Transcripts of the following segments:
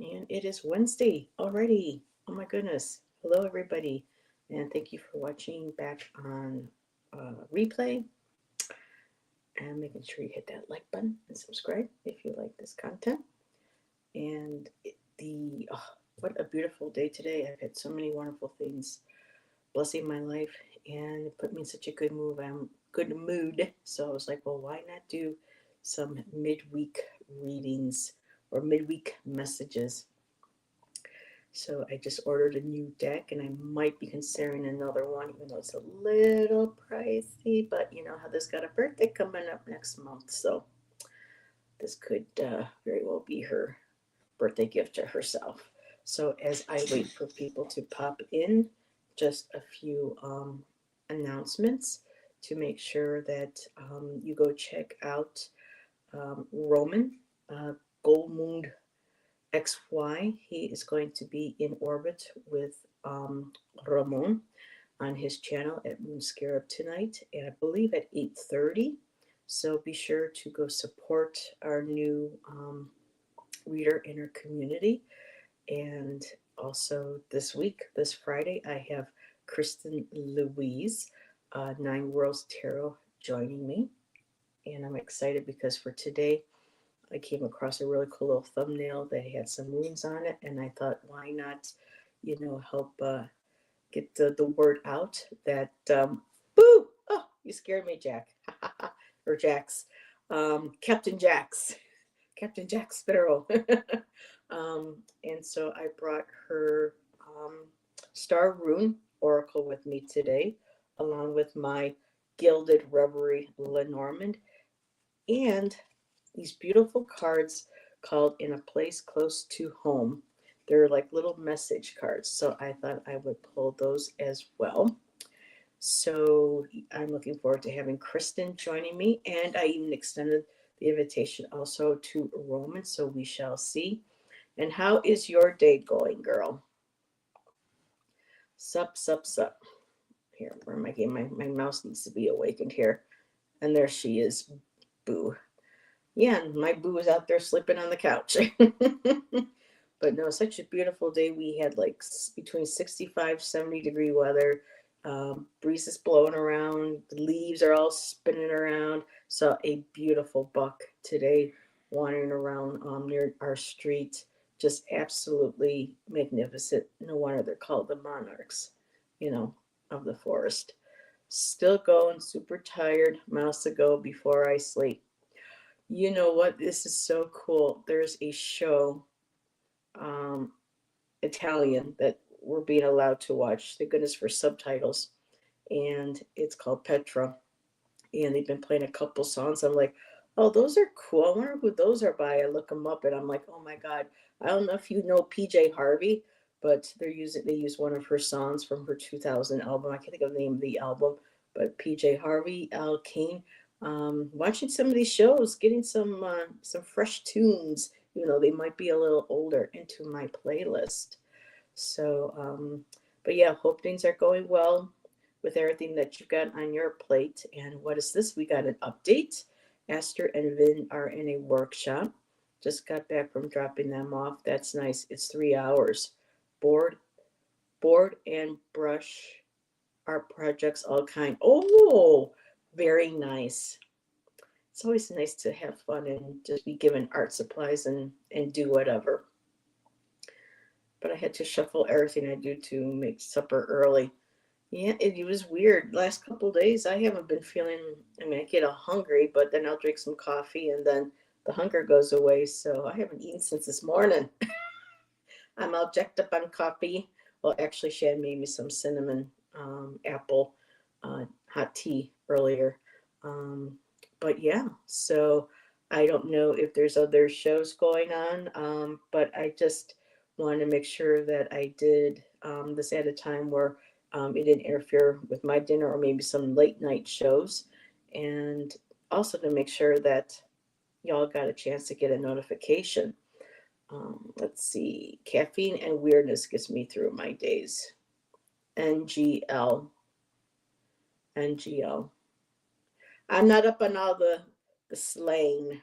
And it is Wednesday already. Oh my goodness. Hello, everybody. And thank you for watching back on replay and making sure you hit that like button and subscribe if you like this content. And what a beautiful day today. I've had so many wonderful things blessing my life and it put me in such a good mood. I'm good mood. So I was like, well, why not do some midweek readings or midweek messages? So I just ordered a new deck and I might be considering another one, even though it's a little pricey. But you know how this got a birthday coming up next month. So this could very well be her birthday gift to herself. So as I wait for people to pop in, just a few announcements to make sure that you go check out Roman uh, Gold Moon XY. He is going to be in orbit with Ramon on his channel at Moon Scarab tonight, and I believe at 8:30. So be sure to go support our new reader in our community. And also this week, this Friday, I have Kristen Louise, Nine Worlds Tarot, joining me. And I'm excited because for today, I came across a really cool little thumbnail that had some runes on it, and I thought, why not, help get the word out that, boo! Oh, you scared me, Jack, or Jax, Captain Jax, Captain Jack Sparrow. And so I brought her Star Rune Oracle with me today, along with my Gilded Reverie Lenormand, and these beautiful cards called In a Place Close to Home. They're like little message cards, so I thought I would pull those as well. So I'm looking forward to having Kristen joining me, and I even extended the invitation also to Roman, so we shall see. And how is your day going, girl? Sup, sup, sup. Here, where am I getting my mouse needs to be awakened here. And there she is, Boo. Yeah, and my boo was out there sleeping on the couch. But no, such a beautiful day. We had like between 65, 70-degree weather. Breezes blowing around. The leaves are all spinning around. Saw a beautiful buck today wandering around near our street. Just absolutely magnificent. No wonder they're called the monarchs, you know, of the forest. Still going, super tired. Miles to go before I sleep. You know what? This is so cool. There's a show, um, Italian, that we're being allowed to watch. Thank goodness for subtitles. And it's called Petra. And they've been playing a couple songs. I'm like, oh, those are cool. I wonder who those are by. I look them up and I'm like, oh my God. I don't know if you know PJ Harvey, but they use one of her songs from her 2000 album. I can't think of the name of the album, but PJ Harvey, Al Kane. Watching some of these shows, getting some fresh tunes, they might be a little older, into my playlist. So, but yeah, hope things are going well with everything that you've got on your plate. And what is this? We got an update. Esther and Vin are in a workshop. Just got back from dropping them off. That's nice. It's 3 hours. Board, board and brush art projects, all kind. Oh, very nice. It's always nice to have fun and just be given art supplies and do whatever. But I had to shuffle everything I do to make supper early. Yeah, it was weird. Last couple of days, I haven't been feeling. I mean, I get a hungry, but then I'll drink some coffee, and then the hunger goes away. So I haven't eaten since this morning. I'm all jacked up on coffee. Well, actually, Shan made me some cinnamon apple hot tea earlier. Um, but yeah, so I don't know if there's other shows going on, but I just wanted to make sure that I did this at a time where it didn't interfere with my dinner or maybe some late night shows. And also to make sure that y'all got a chance to get a notification. Let's see. Caffeine and weirdness gets me through my days. NGL. NGL. I'm not up on all the slang.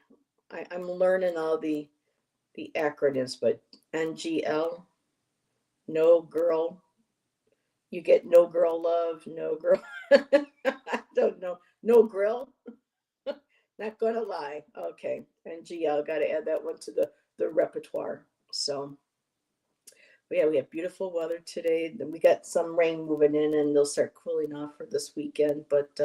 I'm learning all the the acronyms, but NGL, no girl. You get no girl love, no girl. I don't know. No grill. Not gonna lie. Okay. NGL, got to add that one to the repertoire. So yeah, we have beautiful weather today. Then we got some rain moving in, and they'll start cooling off for this weekend. But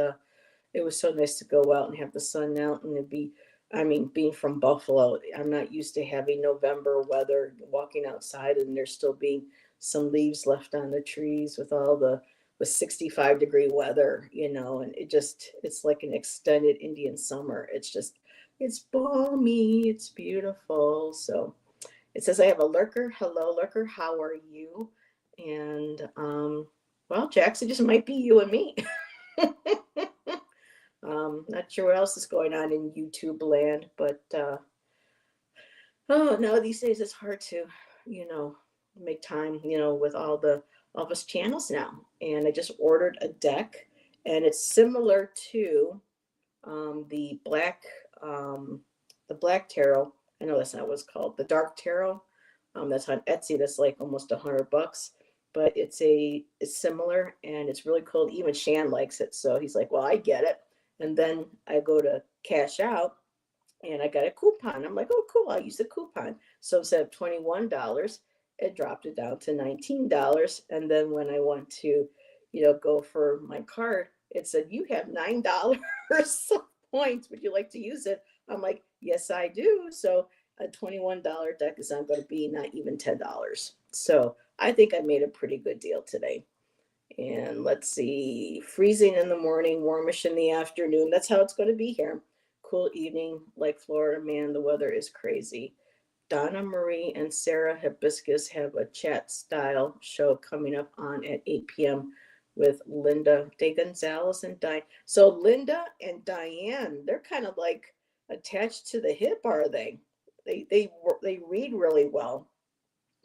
it was so nice to go out and have the sun out and it'd be, I mean, being from Buffalo, I'm not used to having November weather, walking outside and there still being some leaves left on the trees with all the with 65-degree weather, and it's like an extended Indian summer. It's balmy, it's beautiful. So it says I have a lurker. Hello, lurker. How are you? And well, Jackson, just might be you and me. Not sure what else is going on in YouTube land, but oh no, these days it's hard to, you know, make time, with all of us channels now. And I just ordered a deck, and it's similar to the um, black tarot. I know that's not what it's called. The dark tarot. That's on Etsy. That's like almost $100, but it's similar and it's really cool. Even Shan likes it, so he's like, "Well, I get it." And then I go to cash out, and I got a coupon. I'm like, "Oh, cool! I'll use the coupon." So instead of $21, it dropped it down to $19. And then when I went to, go for my card, it said, "You have $9 points. Would you like to use it?" I'm like, "Yes, I do." So a $21 deck is not going to be not even $10. So I think I made a pretty good deal today. And let's see, freezing in the morning, warmish in the afternoon. That's how it's going to be here. Cool evening, like Florida, man. The weather is crazy. Donna Marie and Sarah Hibiscus have a chat style show coming up on at 8 p.m. with Linda De Gonzalez and Diane. So Linda and Diane, they're kind of like attached to the hip, are they? They read really well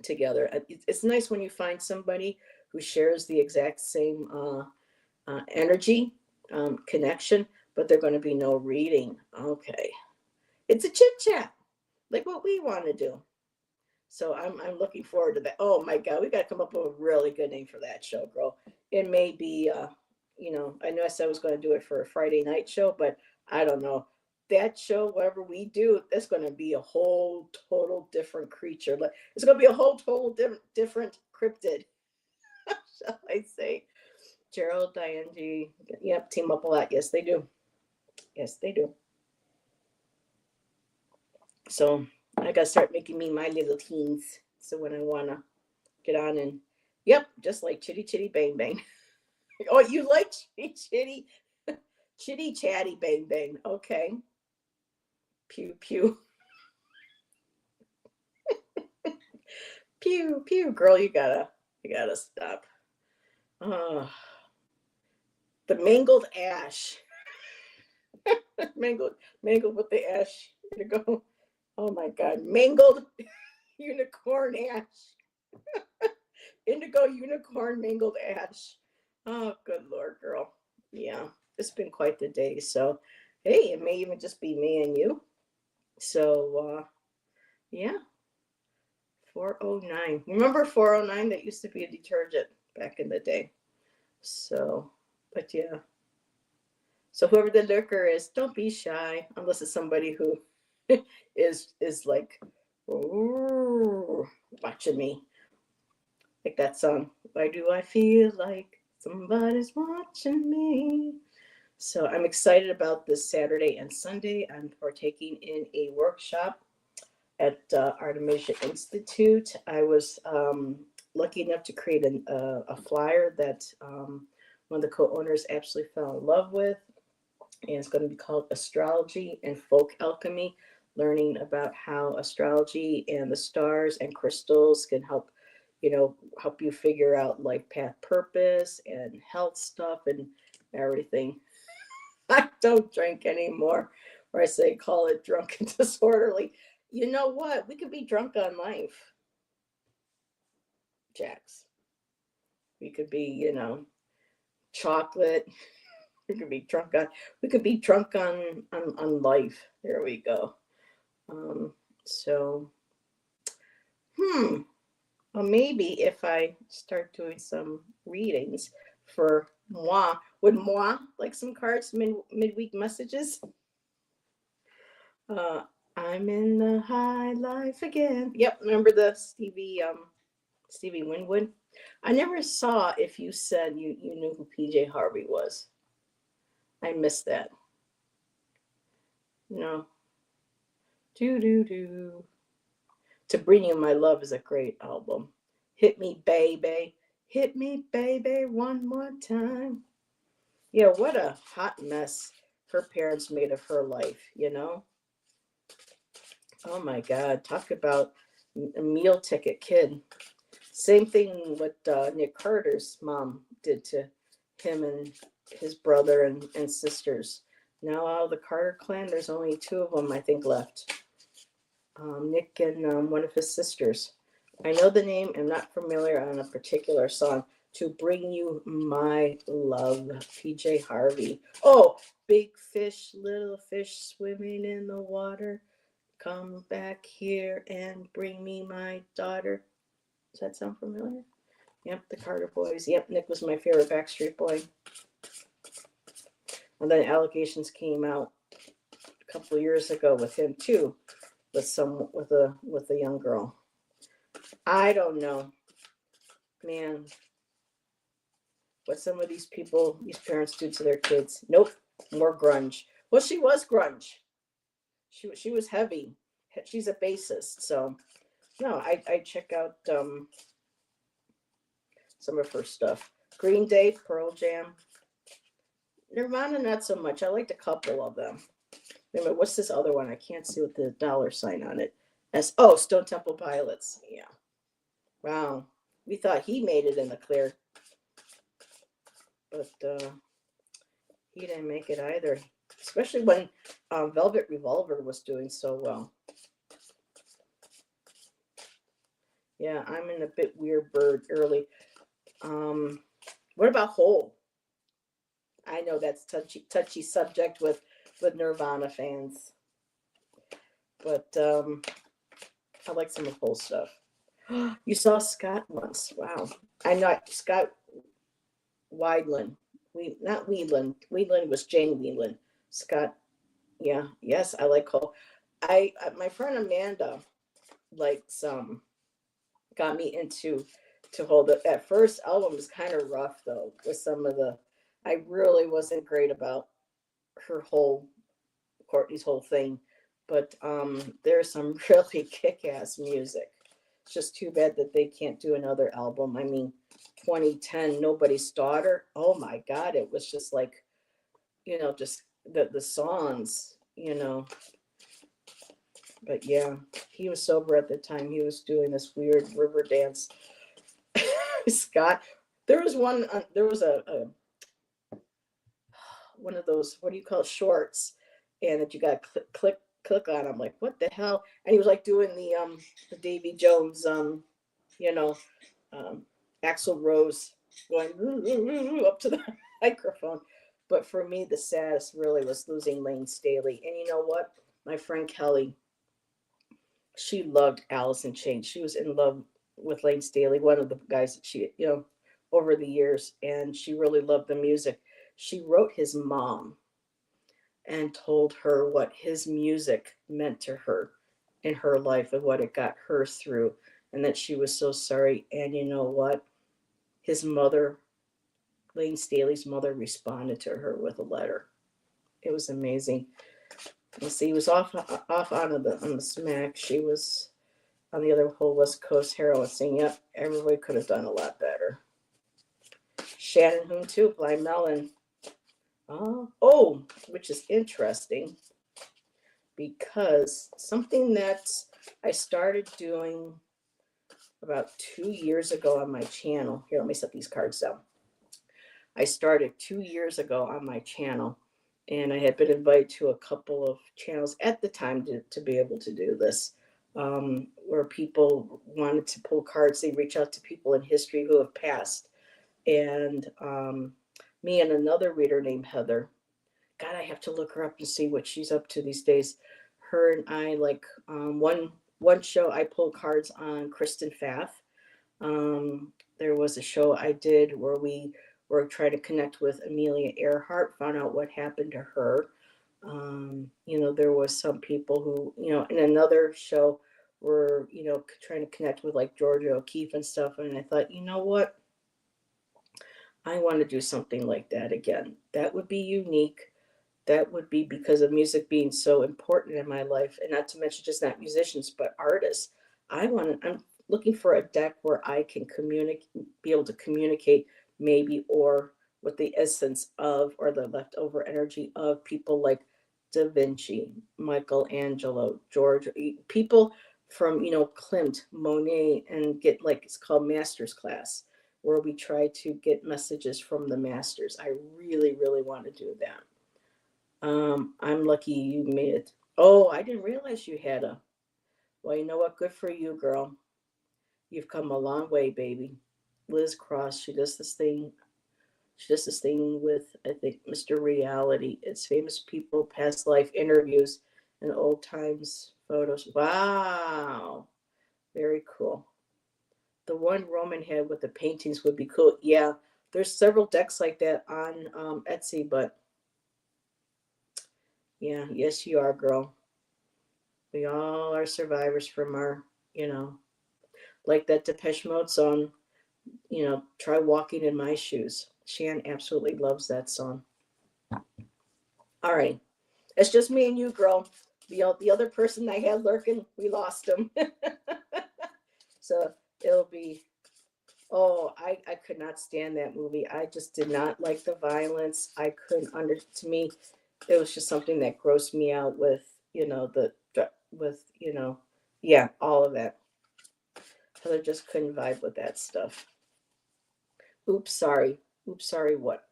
together. It's nice when you find somebody who shares the exact same energy, connection, but they're going to be no reading. Okay, it's a chit chat, like what we want to do. So I'm looking forward to that. Oh my God, we got to come up with a really good name for that show, girl. It may be, I know I said I was going to do it for a Friday night show, but I don't know. That show, whatever we do, that's going to be a whole total different creature. Like it's going to be a whole total different cryptid, shall I say? Gerald, Diane G, yep, team up a lot. Yes, they do. Yes, they do. So I got to start making me my little teens. So when I want to get on and, yep, just like chitty chitty bang bang. Oh, you like chitty chitty, chitty chatty bang bang. Okay. Pew pew. Pew pew. Girl, you gotta stop. Oh, the mangled ash. mangled with the ash. To go. Oh my God. Mangled unicorn ash. Indigo unicorn mangled ash. Oh, good Lord, girl. Yeah, it's been quite the day. So, hey, it may even just be me and you. So, yeah, 409. Remember 409? That used to be a detergent back in the day. So, but yeah. So whoever the lurker is, don't be shy unless it's somebody who is like, "Ooh," watching me. Like that song. Why do I feel like somebody's watching me? So I'm excited about this Saturday and Sunday. I'm partaking in a workshop at Artemisia Institute. I was lucky enough to create a flyer that one of the co-owners absolutely fell in love with. And it's going to be called Astrology and Folk Alchemy, learning about how astrology and the stars and crystals can help you figure out life path purpose and health stuff and everything. I don't drink anymore, or I say call it drunk and disorderly. You know what? We could be drunk on life, Jax. We could be, chocolate. We could be drunk on. We could be drunk on life. There we go. So Well, maybe if I start doing some readings for moi, would moi like some cards, midweek messages? Uh, I'm in the high life again. Yep, remember the Stevie Winwood? I never saw if you said you knew who PJ Harvey was. I missed that. No. Do do do. To Bring You My Love is a great album. Hit Me Baby. Hit Me Baby one more time. Yeah, what a hot mess her parents made of her life. Oh my God, talk about a meal ticket kid. Same thing what Nick Carter's mom did to him and his brother and sisters. Now out of the Carter clan, there's only two of them, I think, left. Nick and one of his sisters. I know the name, I'm not familiar on a particular song. To Bring You My Love, PJ Harvey. Oh, big fish, little fish swimming in the water. Come back here and bring me my daughter. Does that sound familiar? Yep, the Carter Boys. Yep, Nick was my favorite Backstreet Boy. And then allegations came out a couple of years ago with him too, with a young girl. I don't know, man. What some of these parents do to their kids. Nope, more grunge. Well, she was grunge. She was heavy. She's a bassist, so no, I check out some of her stuff. Green Day, Pearl Jam, Nirvana, not so much. I liked a couple of them. Wait a minute, what's this other one? I can't see with the dollar sign on it. Stone Temple Pilots. Yeah. Wow. We thought he made it in the clear, but he didn't make it either. Especially when Velvet Revolver was doing so well. Yeah, I'm in a bit weird bird early. What about Hole? I know that's touchy subject with Nirvana fans, but I like some of Hole's stuff. You saw Scott once. Wow. I'm not Scott Weidland. Not Wheatland. Wheatland was Jane Wheatland. Scott. Yeah. Yes, I like Hole. My friend Amanda likes got me into to Hole. That first album was kind of rough though, with some of the. I really wasn't great about her Courtney's whole thing, but there's some really kick-ass music. It's just too bad that they can't do another album. I mean, 2010, Nobody's Daughter. Oh my God, it was just like, just the songs. But yeah, he was sober at the time. He was doing this weird river dance. Scott, there was one. There was a one of those, what do you call it, shorts, and that you got to click on. I'm like, what the hell? And he was like doing the Davy Jones you know Axl Rose going up to the microphone. But for me, the saddest really was losing Lane Staley. And you know what? My friend Kelly, she loved Alice in Chains. She was in love with Lane Staley, one of the guys that she over the years, and she really loved the music. She wrote his mom and told her what his music meant to her in her life and what it got her through, and that she was so sorry. And you know what? His mother, Lane Staley's mother, responded to her with a letter. It was amazing. You see, he was off on the smack. She was on the other whole West Coast heroin, saying, "Yep, everybody could have done a lot better." Shannon Hoon too, Blind Melon. Oh, which is interesting because something that I started doing about 2 years ago on my channel. Here, let me set these cards down. I started 2 years ago on my channel, and I had been invited to a couple of channels at the time to be able to do this, where people wanted to pull cards. They reach out to people in history who have passed. And me and another reader named Heather, God, I have to look her up and see what she's up to these days. Her and I, like, one one show I pulled cards on Kristen Pfaff. There was a show I did where we were trying to connect with Amelia Earhart, found out what happened to her. There was some people who, in another show were, trying to connect with like Georgia O'Keeffe and stuff. And I thought, you know what? I want to do something like that again. That would be unique. That would be because of music being so important in my life, and not to mention just not musicians but artists. I'm looking for a deck where I can communicate, be able to communicate, maybe, or with the essence of, or the leftover energy of people like Da Vinci, Michelangelo, George, people from, Klimt, Monet, and get, like, it's called Masters Class, where we try to get messages from the masters. I really, really want to do that. I'm lucky you made it. Oh, I didn't realize you had a. Well, you know what? Good for you, girl. You've come a long way, baby. Liz Cross, she does this thing. She does this thing with, I think, Mr. Reality. It's famous people, past life interviews, and old times photos. Wow. Very cool. The one Roman had with the paintings would be cool. Yeah, there's several decks like that on Etsy, but yeah, yes, you are, girl. We all are survivors from our, you know, like that Depeche Mode song, Try Walking in My Shoes. Shan absolutely loves that song. All right. It's just me and you, girl. The other person I had lurking, we lost him. So it'll be, oh, I could not stand that movie. I just did not like the violence. I couldn't to me, it was just something that grossed me out with, with, yeah, all of that. Heather just couldn't vibe with that stuff. Oops, sorry. Oops, sorry, what?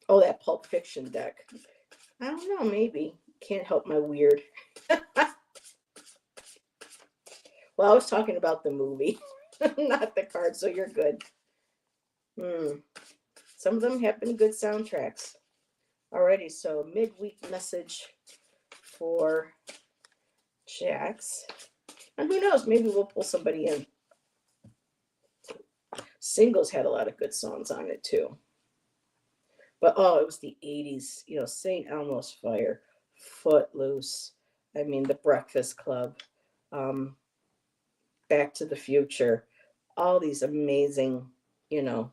Oh, that Pulp Fiction deck. I don't know, maybe. Can't help my weird. Well, I was talking about the movie, not the card, so you're good. Some of them have been good soundtracks. Alrighty, so midweek message for Jax. And who knows, maybe we'll pull somebody in. Singles had a lot of good songs on it too. But oh, it was the 80s, St. Elmo's Fire, Footloose, I mean, The Breakfast Club, um, Back to the Future, all these amazing, you know,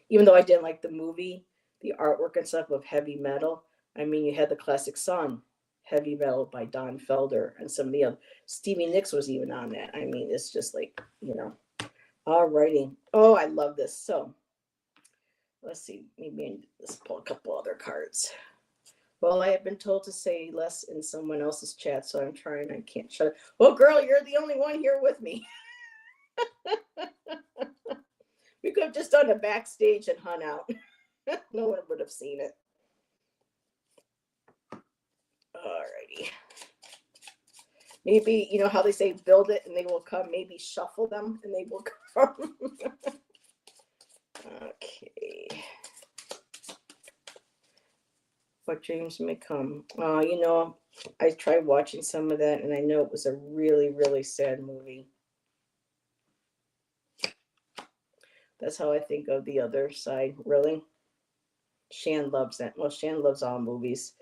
even though I didn't like the movie, the artwork and stuff of heavy metal, I mean, you had the classic song, Heavy Metal by Don Felder, and some of the other, Stevie Nicks was even on that. I mean, it's just like, all righty. Oh, I love this. So, let's see, maybe let's pull a couple other cards. Well, I have been told to say less in someone else's chat, so I'm trying. I can't shut it. Well, girl, you're the only one here with me. We could have just done a backstage and hung out. No one would have seen it. Alrighty. Maybe, how they say build it and they will come. Maybe shuffle them and they will come. Okay. What dreams may come. I tried watching some of that and I know it was a really, really sad movie. That's how I think of The Other Side. Really? Shan loves that. Well, Shan loves all movies.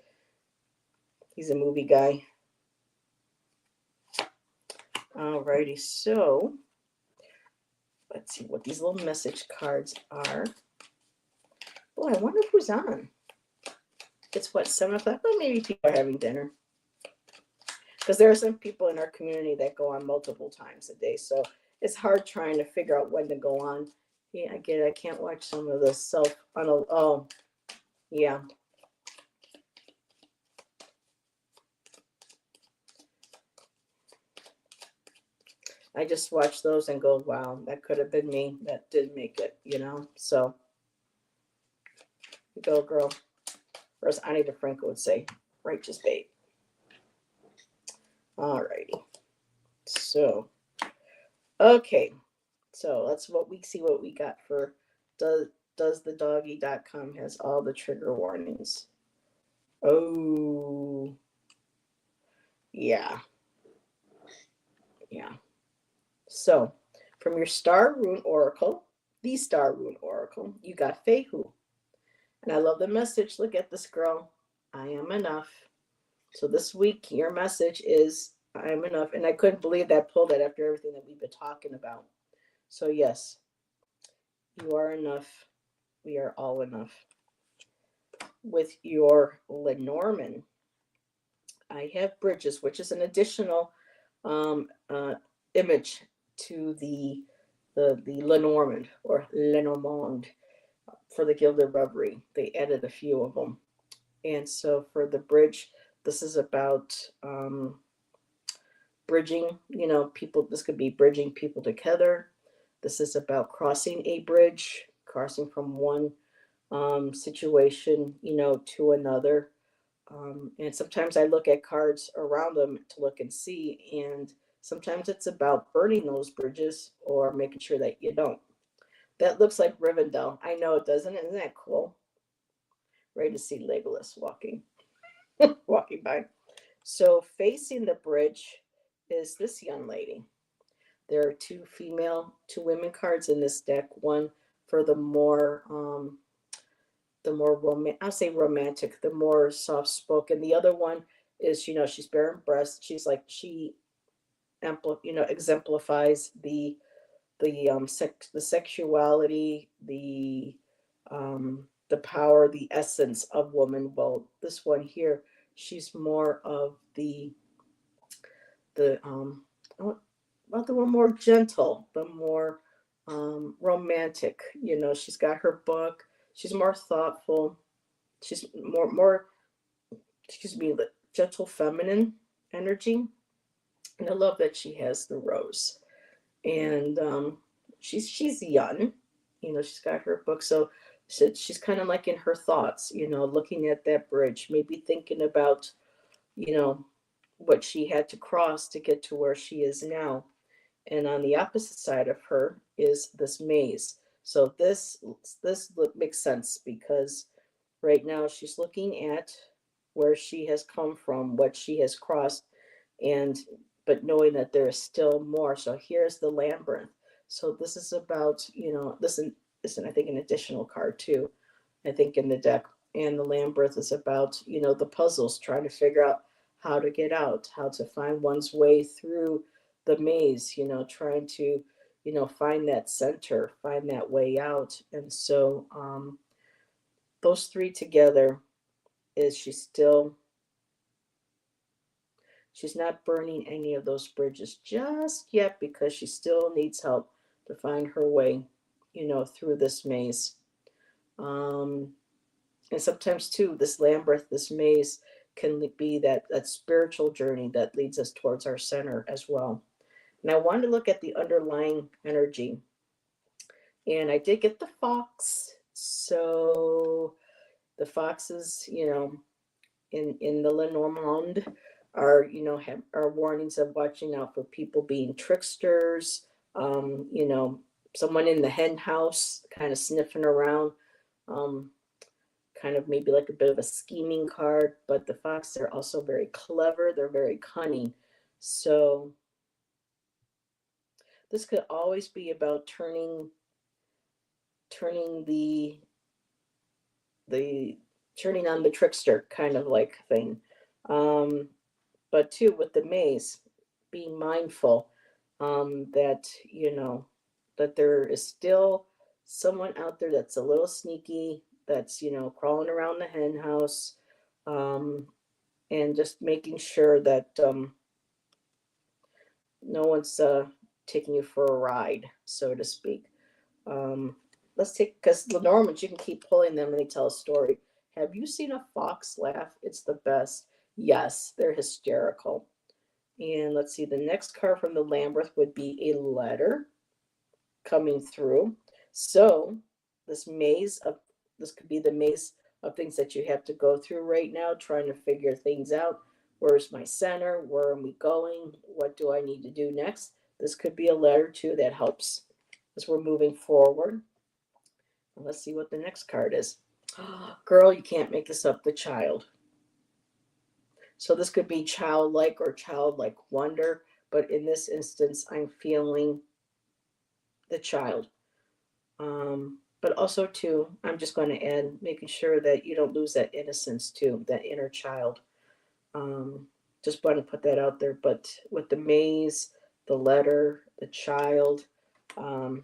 He's a movie guy. Alrighty, so let's see what these little message cards are. Oh, I wonder who's on. It's what, 7 o'clock? Well, maybe people are having dinner. Because there are some people in our community that go on multiple times a day. So it's hard trying to figure out when to go on. Yeah, I get it. I can't watch some of the oh, yeah. I just watch those and go, wow, that could have been me. That did make it, So, go, girl. Or as Ani DeFranco would say, righteous bait. All righty. So, okay. So let's see what we got for doesthedoggy.com has all the trigger warnings. Oh, yeah. So, from your Star Rune Oracle, the Star Rune Oracle, you got Fehu. And I love the message. Look at this girl. I am enough. So this week, your message is I am enough. And I couldn't believe that I pulled that after everything that we've been talking about. So, yes, you are enough. We are all enough. With your Lenormand, I have bridges, which is an additional um, uh, image to the Lenormand or Lenormand for the Gilded Reverie. They added a few of them. And so for the bridge, this is about bridging, people. This could be bridging people together. This is about crossing a bridge, crossing from one situation, to another. And sometimes I look at cards around them to look and see, and sometimes it's about burning those bridges or making sure that you don't. That looks like Rivendell. I know it doesn't. Isn't that cool? Ready to see Legolas walking by. So facing the bridge is this young lady. There are two women cards in this deck. One for the more I'll say romantic, the more soft spoken. The other one is, she's barren breast. She's like exemplifies the sexuality, the power, the essence of woman. Well, this one here, she's more of the well, the one more gentle, the more romantic. She's got her book. She's more thoughtful. She's more excuse me, the gentle feminine energy. And I love that she has the rose. And she's young. She's got her book. So she's kind of like in her thoughts, looking at that bridge, maybe thinking about, you know, what she had to cross to get to where she is now. And on the opposite side of her is this maze. So this makes sense because right now she's looking at where she has come from, what she has crossed, and but knowing that there is still more. So here's the labyrinth. So this is about, listen, I think an additional card too, I think in the deck. And the labyrinth is about, the puzzles, trying to figure out how to get out, how to find one's way through the maze, trying to, find that center, find that way out. And so those three together is she's not burning any of those bridges just yet because she still needs help to find her way, through this maze. Um, and sometimes too, this labyrinth, this maze can be that spiritual journey that leads us towards our center as well. And I wanted to look at the underlying energy. And I did get the fox. So the foxes, in the Lenormand are warnings of watching out for people being tricksters, someone in the hen house kind of sniffing around, um, kind of maybe like a bit of a scheming card. But the fox, they're also very clever, they're very cunning. So this could always be about turning the turning on the trickster kind of like thing. Um, but too with the maze, being mindful that that there is still someone out there that's a little sneaky, that's crawling around the hen house, um, and just making sure that no one's taking you for a ride, so to speak. Um, let's take, because the Normans, you can keep pulling them and they tell a story. Have you seen a fox laugh? It's the best. Yes, they're hysterical. And let's see, the next card from the Labyrinth would be a letter coming through. So this could be the maze of things that you have to go through right now, trying to figure things out. Where's my center? Where am we going? What do I need to do next? This could be a letter too that helps as we're moving forward. And let's see what the next card is. Girl, you can't make this up. The child. So this could be childlike or childlike wonder, but in this instance, I'm feeling the child. But also, too, I'm just going to add making sure that you don't lose that innocence, too, that inner child. Um, just want to put that out there. But with the maze, the letter, the child, um,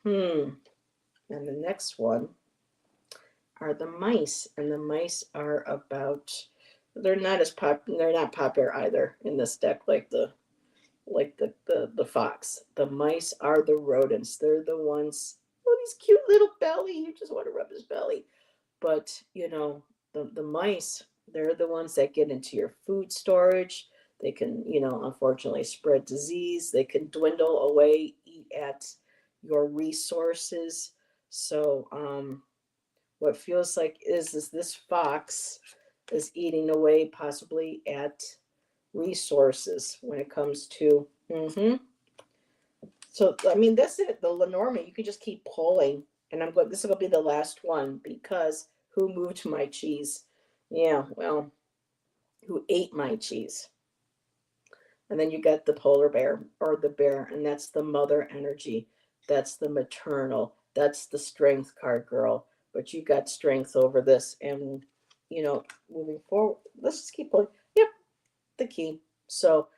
and the next one are the mice, and the mice are about. They're not popular either in this deck, like the fox. The mice are the rodents. They're the ones. Oh, these cute little belly. You just want to rub his belly. But the mice, they're the ones that get into your food storage. They can, unfortunately spread disease. They can dwindle away, eat at your resources. So what feels like is this fox is eating away possibly at resources when it comes to. So I mean that's it. The Lenormand, you can just keep pulling, and I'm going. This is going to be the last one because who moved my cheese? Yeah, well, who ate my cheese? And then you got the polar bear or the bear, and that's the mother energy. That's the maternal. That's the strength card, girl. But you got strength over this, and moving forward. Let's just keep pulling. Yep, the key. So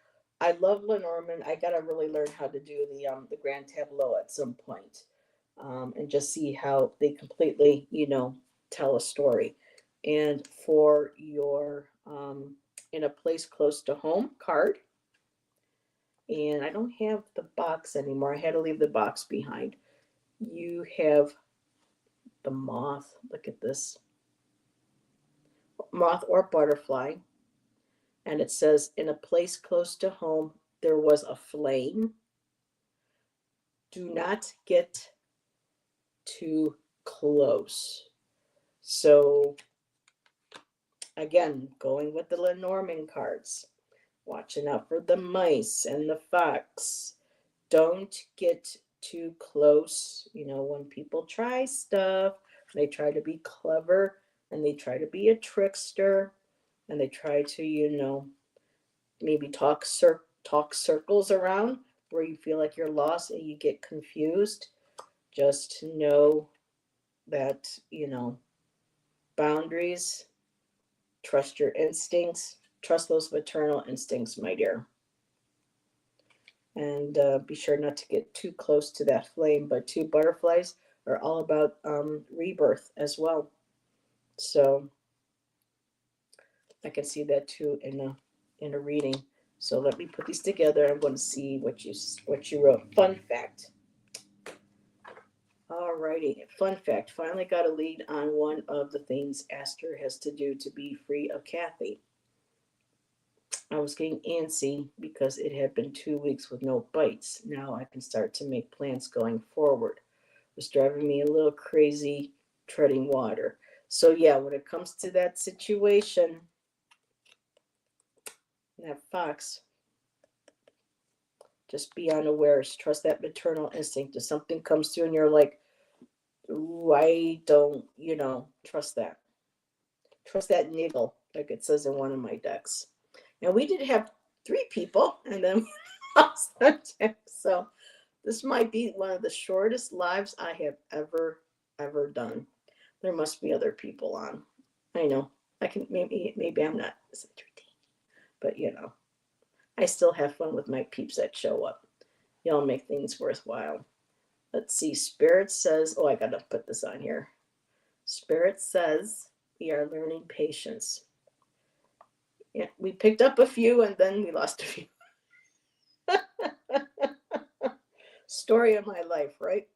I love Lenormand. I gotta really learn how to do the grand tableau at some point, and just see how they completely tell a story. And for your in a place close to home card, and I don't have the box anymore. I had to leave the box behind. You have the moth. Look at this moth or butterfly, and it says, in a place close to home, there was a flame. Do not get too close. So, again, going with the Lenormand cards, watching out for the mice and the fox. Don't get too close. When people try stuff, they try to be clever and they try to be a trickster and they try to, maybe talk circles around where you feel like you're lost and you get confused. Just know that, boundaries, trust your instincts, trust those maternal instincts, my dear. And be sure not to get too close to that flame. But two butterflies are all about rebirth as well. So I can see that too in a reading. So let me put these together. I'm going to see what you wrote. Fun fact. Alrighty, fun fact. Finally got a lead on one of the things Aster has to do to be free of Kathy. I was getting antsy because it had been 2 weeks with no bites. Now I can start to make plans going forward. It was driving me a little crazy treading water. So yeah, when it comes to that situation, that fox, just be unawares. Trust that maternal instinct. If something comes through and you're like, ooh, I don't, trust that. Trust that niggle, like it says in one of my decks. And we did have 3 people, and then we lost that deck. So this might be one of the shortest lives I have ever done. There must be other people on. I know. I can maybe I'm not as entertaining, but I still have fun with my peeps that show up. Y'all make things worthwhile. Let's see. Spirit says, oh, I gotta put this on here. Spirit says we are learning patience. Yeah, we picked up a few and then we lost a few. Story of my life, right?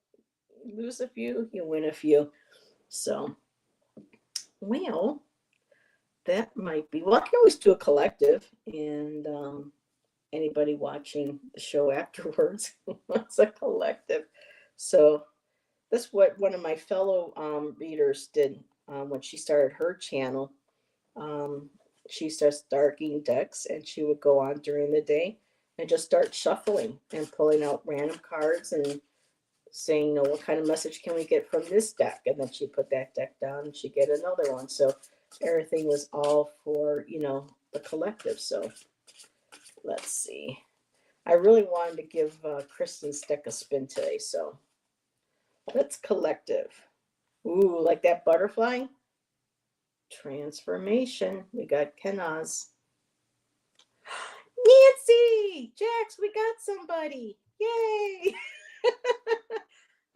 You lose a few, you win a few. So, well, that might be. Well, I can always do a collective, and anybody watching the show afterwards wants a collective. So that's what one of my fellow readers did when she started her channel. Um, she starts darking decks, and she would go on during the day and just start shuffling and pulling out random cards and saying, what kind of message can we get from this deck? And then she put that deck down and she get another one. So everything was all for, the collective. So let's see. I really wanted to give Kristen's deck a spin today. So let's collective. Ooh, like that butterfly? Transformation. We got Kenaz. Nancy! Jax, we got somebody. Yay!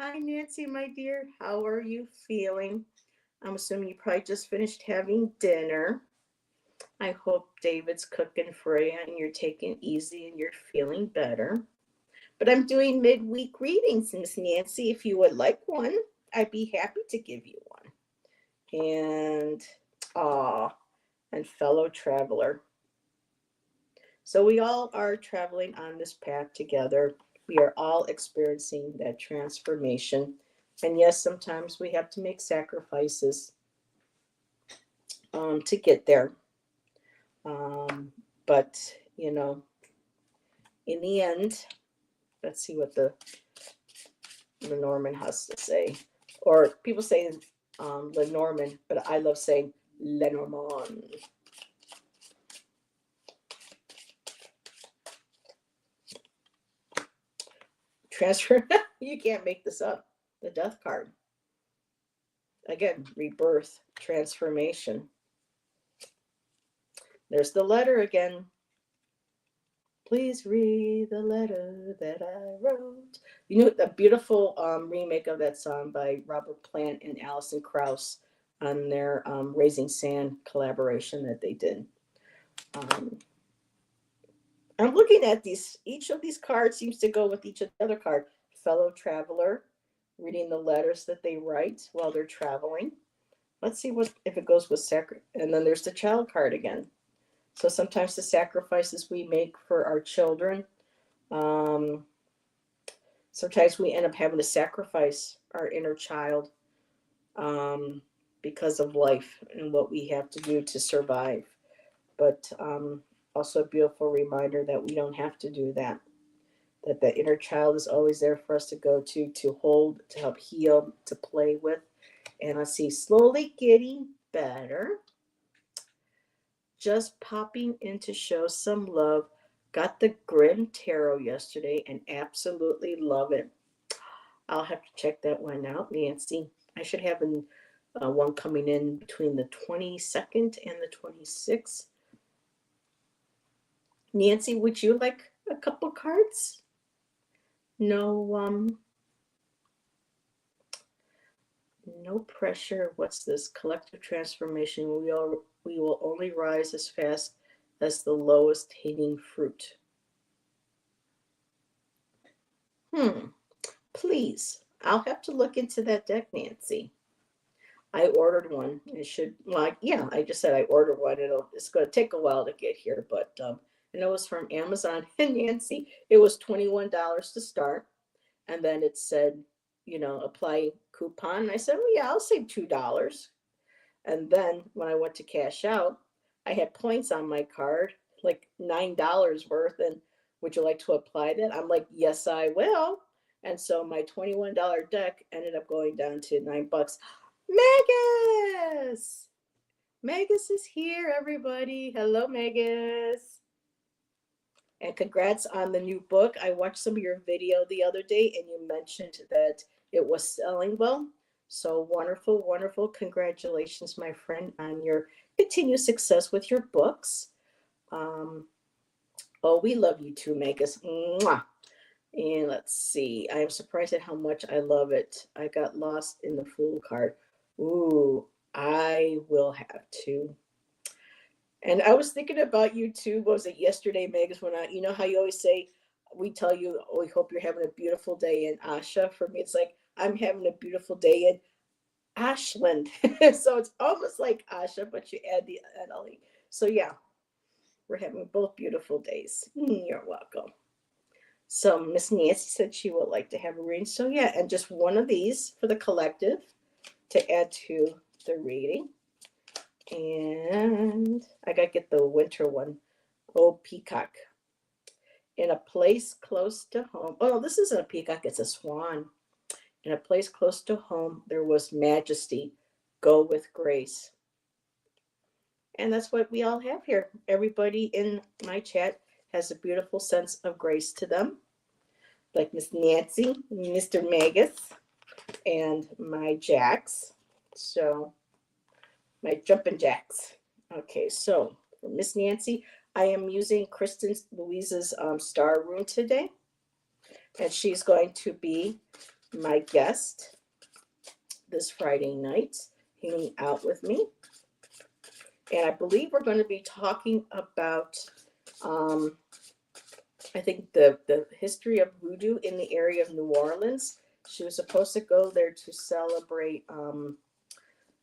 Hi, Nancy, my dear. How are you feeling? I'm assuming you probably just finished having dinner. I hope David's cooking for you and you're taking it easy and you're feeling better. But I'm doing midweek readings, Miss Nancy. If you would like one, I'd be happy to give you one. And, and fellow traveler. So we all are traveling on this path together. We are all experiencing that transformation. And yes, sometimes we have to make sacrifices to get there. But, you know, in the end, let's see what the Lenormand has to say. Or people say Lenormand, but I love saying Lenormand. Transfer, you can't make this up. The death card. Again, rebirth, transformation. There's the letter again. Please read the letter that I wrote. You know, the beautiful remake of that song by Robert Plant and Alison Krauss on their Raising Sand collaboration that they did. I'm looking at these. Each of these cards seems to go with each other card. Fellow traveler, reading the letters that they write while they're traveling. Let's see what if it goes with sacrifice. And then there's the child card again. So sometimes the sacrifices we make for our children, sometimes we end up having to sacrifice our inner child because of life and what we have to do to survive. But also a beautiful reminder that we don't have to do that. That the inner child is always there for us to go to hold, to help heal, to play with. And I see slowly getting better. Just popping in to show some love. Got the Grim Tarot yesterday and absolutely love it. I'll have to check that one out, Nancy. I should have one coming in between the 22nd and the 26th. Nancy, would you like a couple cards? No, no pressure. What's this? Collective transformation. We will only rise as fast as the lowest hanging fruit. Please. I'll have to look into that deck, Nancy. I ordered one. It should, well, yeah, I just said I ordered one. It's going to take a while to get here, but I know it was from Amazon. And Nancy, it was $21 to start. And then it said, apply coupon. And I said, well, yeah, I'll save $2. And then when I went to cash out, I had points on my card, like $9 worth. And would you like to apply that? I'm like, yes, I will. And so my $21 deck ended up going down to $9. Megas! Megas is here, everybody. Hello, Megas. And congrats on the new book. I watched some of your video the other day and you mentioned that it was selling well. So wonderful, wonderful. Congratulations, my friend, on your continued success with your books. We love you too, Megas. Mwah. And let's see. I am surprised at how much I love it. I got lost in the Fool card. Ooh, I will have to. And I was thinking about you too. What was it yesterday, Megas? When you know how you always say, we tell you, we hope you're having a beautiful day in Asha. For me, it's like I'm having a beautiful day in Ashland. So it's almost like Asha, but you add the LE. So yeah, we're having both beautiful days. You're welcome. So Miss Nancy said she would like to have a reading. So yeah, and just one of these for the collective to add to the reading. And I got to get the winter one. Oh, peacock. In a place close to home. Oh, this isn't a peacock, it's a swan. In a place close to home, there was majesty. Go with grace. And that's what we all have here. Everybody in my chat has a beautiful sense of grace to them, like Miss Nancy, Mr. Magus, and my Jacks. So, my jumping jacks. Okay, so for Miss Nancy, I am using Kristen Louise's star room today, and she's going to be my guest this Friday night, hanging out with me. And I believe we're going to be talking about, I think, the history of voodoo in the area of New Orleans. She was supposed to go there to celebrate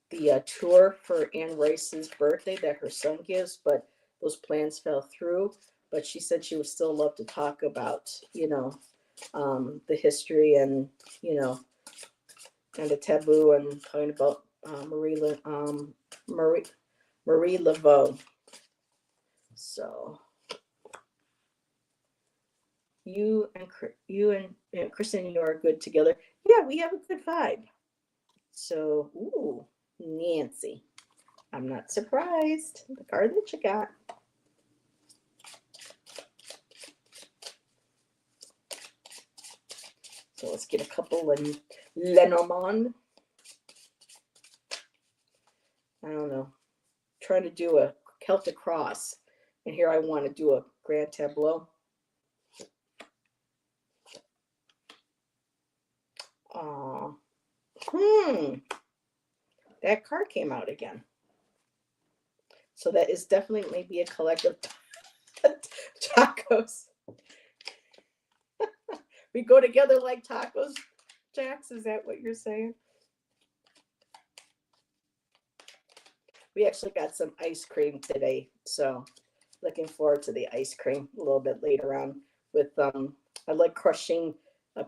the tour for Anne Rice's birthday that her son gives, but those plans fell through. But she said she would still love to talk about, the history and, and the taboo and talking about Marie Laveau. So you and Kristen, you are good together. Yeah, we have a good vibe. So, ooh, Nancy. I'm not surprised. The card that you got. So let's get a couple in Lenormand. I don't know. Trying to do a Celtic cross. And here I want to do a grand tableau. Aw. That card came out again. So that is definitely maybe a collective tacos. We go together like tacos, Jax. Is that what you're saying? We actually got some ice cream today, so looking forward to the ice cream a little bit later on. With I like crushing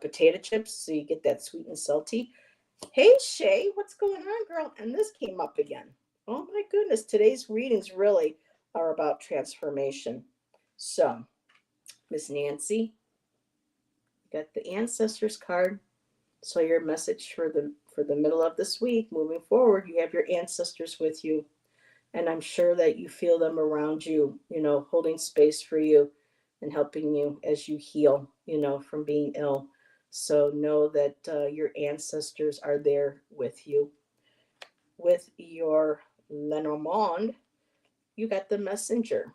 potato chips, so you get that sweet and salty. Hey Shay, what's going on, girl? And this came up again. Oh my goodness, today's readings really are about transformation. So, Miss Nancy, you got the ancestors card. So your message for the middle of this week, moving forward, you have your ancestors with you, and I'm sure that you feel them around you, holding space for you and helping you as you heal, from being ill. So know that your ancestors are there with you. With your Lenormand, you got the messenger,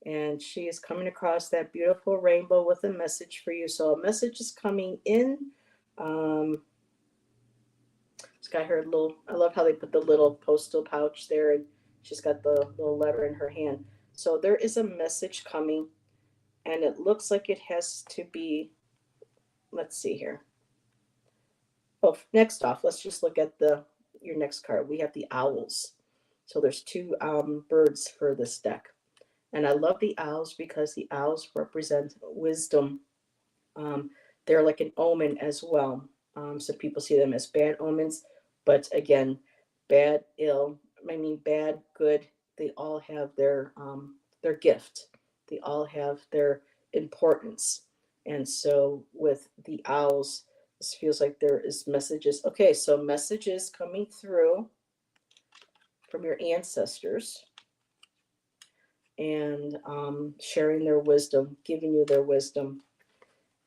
and she is coming across that beautiful rainbow with a message for you. So a message is coming in. She's got her little, I love how they put the little postal pouch there, and she's got the little letter in her hand. So there is a message coming, and it looks like it has to be, let's see here. Oh, next off, let's just look at your next card. We have the owls. So there's two birds for this deck. And I love the owls because the owls represent wisdom. They're like an omen as well. So people see them as bad omens, but again, bad, bad, good. They all have their gift. They all have their importance. And so with the owls, this feels like there is messages. Okay, so messages coming through from your ancestors and sharing their wisdom, giving you their wisdom.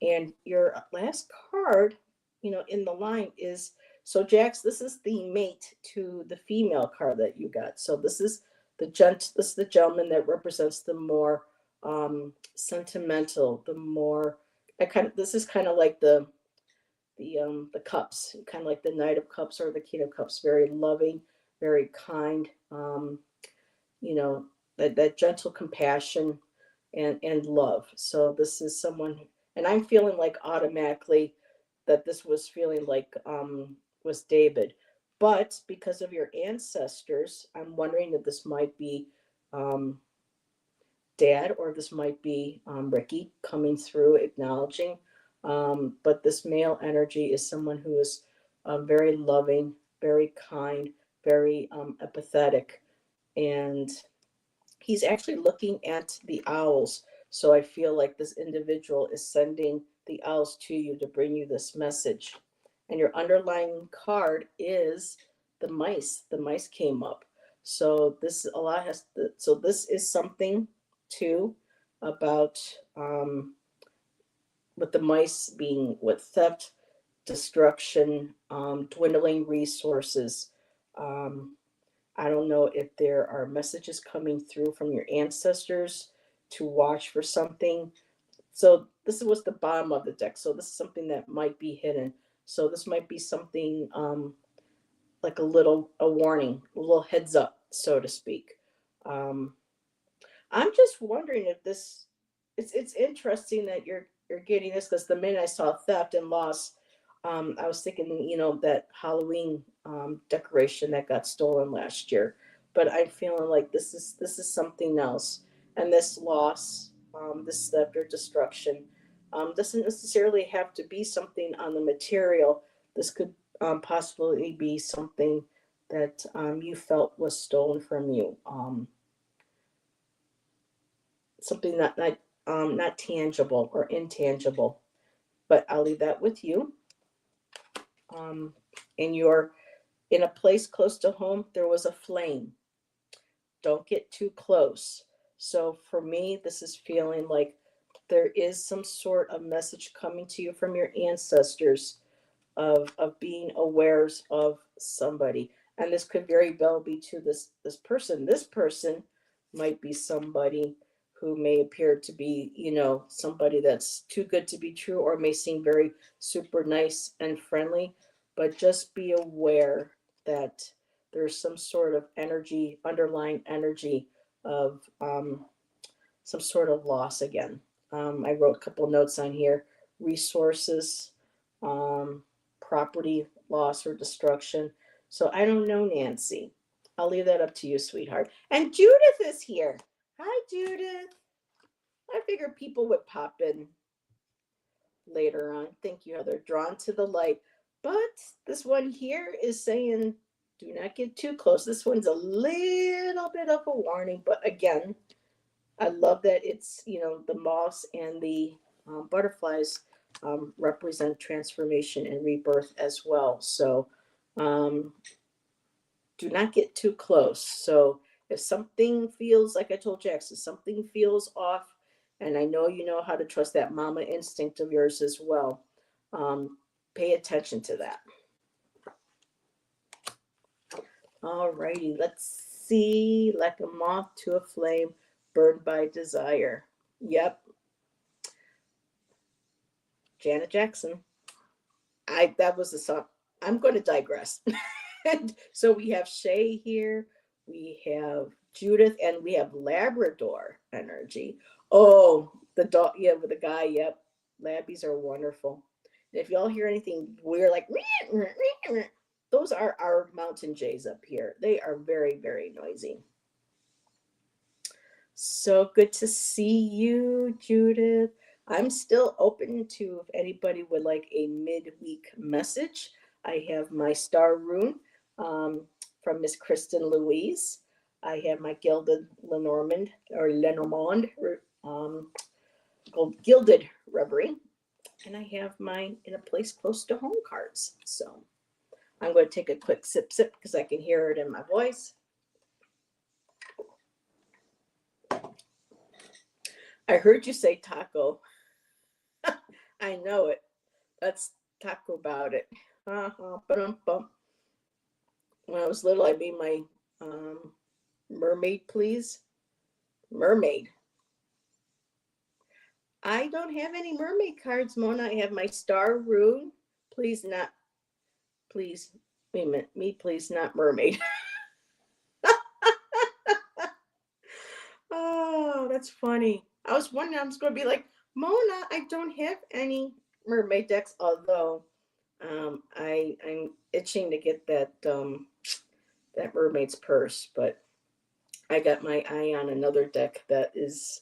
And your last card, in the line is, so Jax, this is the mate to the female card that you got. So this is the gentleman that represents the more sentimental, the more this is kind of like the cups, kind of like the Knight of Cups or the King of Cups, very loving, very kind, that gentle compassion and love. So this is someone, and I'm feeling like automatically that this was feeling like was David, but because of your ancestors, I'm wondering if this might be Dad, or this might be Ricky coming through, acknowledging. But this male energy is someone who is very loving, very kind, very empathetic, and he's actually looking at the owls. So I feel like this individual is sending the owls to you to bring you this message. And your underlying card is the mice. The mice came up. So this a lot has to, so this is something too about with the mice being with theft, destruction, dwindling resources. Um, I don't know if there are messages coming through from your ancestors to watch for something. So this was the bottom of the deck. So this is something that might be hidden. So this might be something like a warning, a little heads up, so to speak. Um, I'm just wondering if this it's interesting that you're getting this because the minute I saw theft and loss, I was thinking, that Halloween decoration that got stolen last year. But I'm feeling like this is something else, and this loss, this theft or destruction, doesn't necessarily have to be something on the material. This could possibly be something that you felt was stolen from you. Something not tangible or intangible. But I'll leave that with you. Um, and you're in a place close to home. There was a flame. Don't get too close. So for me, this is feeling like there is some sort of message coming to you from your ancestors of being aware of somebody, and this could very well be to this person. This person might be somebody who may appear to be, somebody that's too good to be true, or may seem very super nice and friendly, but just be aware that there's some sort of energy, underlying energy of some sort of loss again. I wrote a couple notes on here: resources, um, property loss or destruction. So I don't know, Nancy. I'll leave that up to you, sweetheart. And Judith is here. Hi, Judith. I figured people would pop in later on. Thank you, Heather. Drawn to the light. But this one here is saying, do not get too close. This one's a little bit of a warning, but again, I love that it's, the moths and the butterflies represent transformation and rebirth as well. So um, do not get too close. So if something feels, like I told Jackson, something feels off, and I know you know how to trust that mama instinct of yours as well, um, pay attention to that. All righty, let's see. Like a moth to a flame, burned by desire. Yep, Janet Jackson. That was the song. I'm going to digress. And so we have Shay here, we have Judith, and we have Labrador energy. Oh, the dog, yeah, with the guy, yep. Labbies are wonderful. And if y'all hear anything weird, like those are our mountain jays up here. They are very, very noisy. So good to see you, Judith. I'm still open to if anybody would like a midweek message. I have my star rune from Miss Kristen Louise. I have my gilded Lenormand or Lenormand called Gilded Reverie. And I have my In a Place Close to Home cards. So I'm going to take a quick sip because I can hear it in my voice. I heard you say taco. I know it. That's taco about it. Ba-dum-bum. When I was little, I made my mermaid, please. Mermaid. I don't have any mermaid cards, Mona. I have my star rune. Please not. Please. Wait a minute. Me, please not mermaid. Oh, that's funny. I was wondering, I was going to be like, Mona, I don't have any mermaid decks, although I'm itching to get that mermaid's purse, but I got my eye on another deck that is,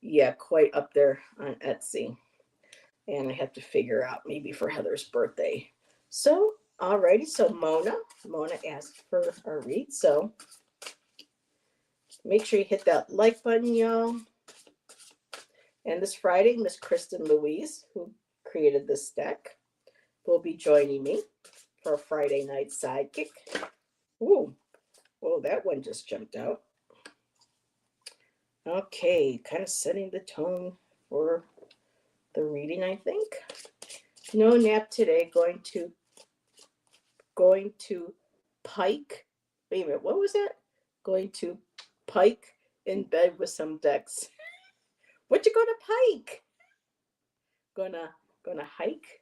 yeah, quite up there on Etsy, and I have to figure out maybe for Heather's birthday. So, alrighty, so Mona asked for a read, so make sure you hit that like button, y'all. And this Friday, Miss Kristen Louise, who created this deck, will be joining me for a Friday night sidekick. Ooh, Whoa, that one just jumped out. Okay, kind of setting the tone for the reading, I think. No nap today. Going to Pike. Wait a minute, what was that? Going to Pike in bed with some decks. What you going to Pike? Gonna hike?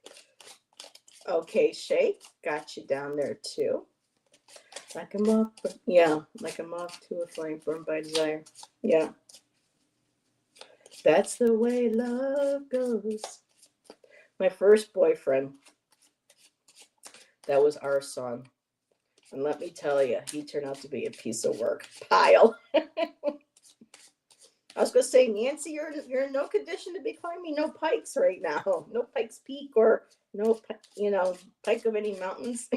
Okay, Shay, got you down there too. Like a moth, yeah, like a moth to a flame burned by desire. Yeah, that's the way love goes. My first boyfriend, that was our song. And let me tell you, he turned out to be a piece of work. Pile. I was going to say, Nancy, you're in no condition to be climbing no pikes right now. No Pikes Peak or no, pike of any mountains.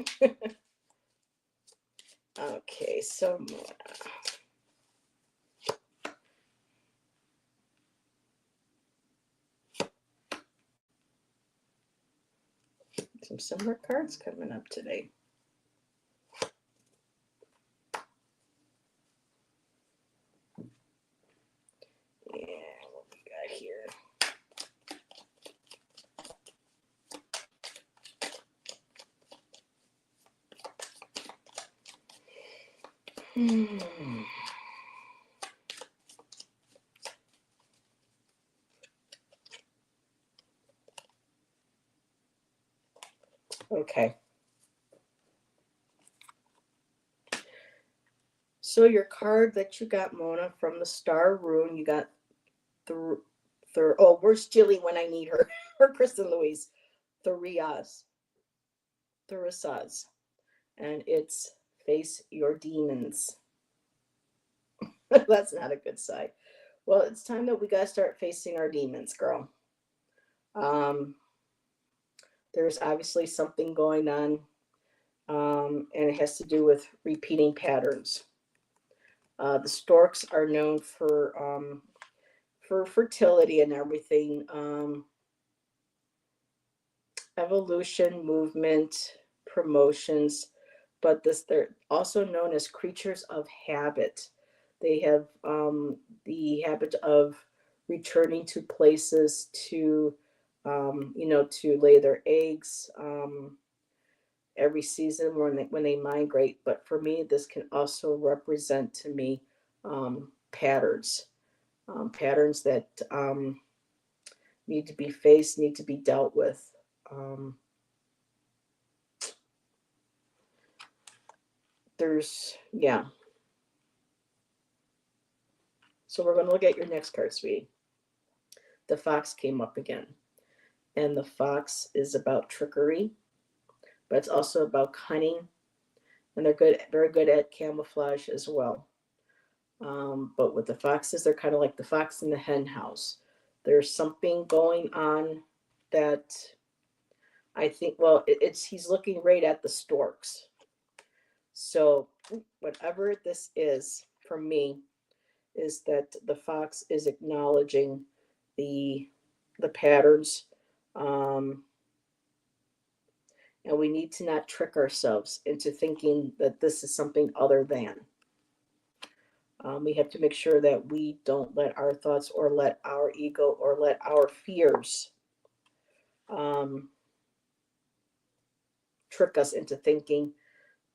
Okay, so some similar cards coming up today. Yeah, what we got here? Okay. So your card that you got, Mona, from the Star Rune, you got oh, where's Jilly when I need her? Or Kristen Louise. Thurias. Thurisaz. And it's face your demons. That's not a good sign. Well, it's time that we gotta start facing our demons, girl. Um, there's obviously something going on, and it has to do with repeating patterns. The storks are known for fertility and everything, evolution, movement, promotions, but they're also known as creatures of habit. They have the habit of returning to places to lay their eggs every season when they migrate. But for me, this can also represent to me patterns that need to be faced, need to be dealt with. Yeah. So we're going to look at your next card, sweetie. The fox came up again. And the fox is about trickery, but it's also about cunning. And they're very good at camouflage as well. But with the foxes, they're kind of like the fox in the hen house. There's something going on that I think, well, he's looking right at the storks. So whatever this is for me is that the fox is acknowledging the patterns, and we need to not trick ourselves into thinking that this is something other than. We have to make sure that we don't let our thoughts or let our ego or let our fears trick us into thinking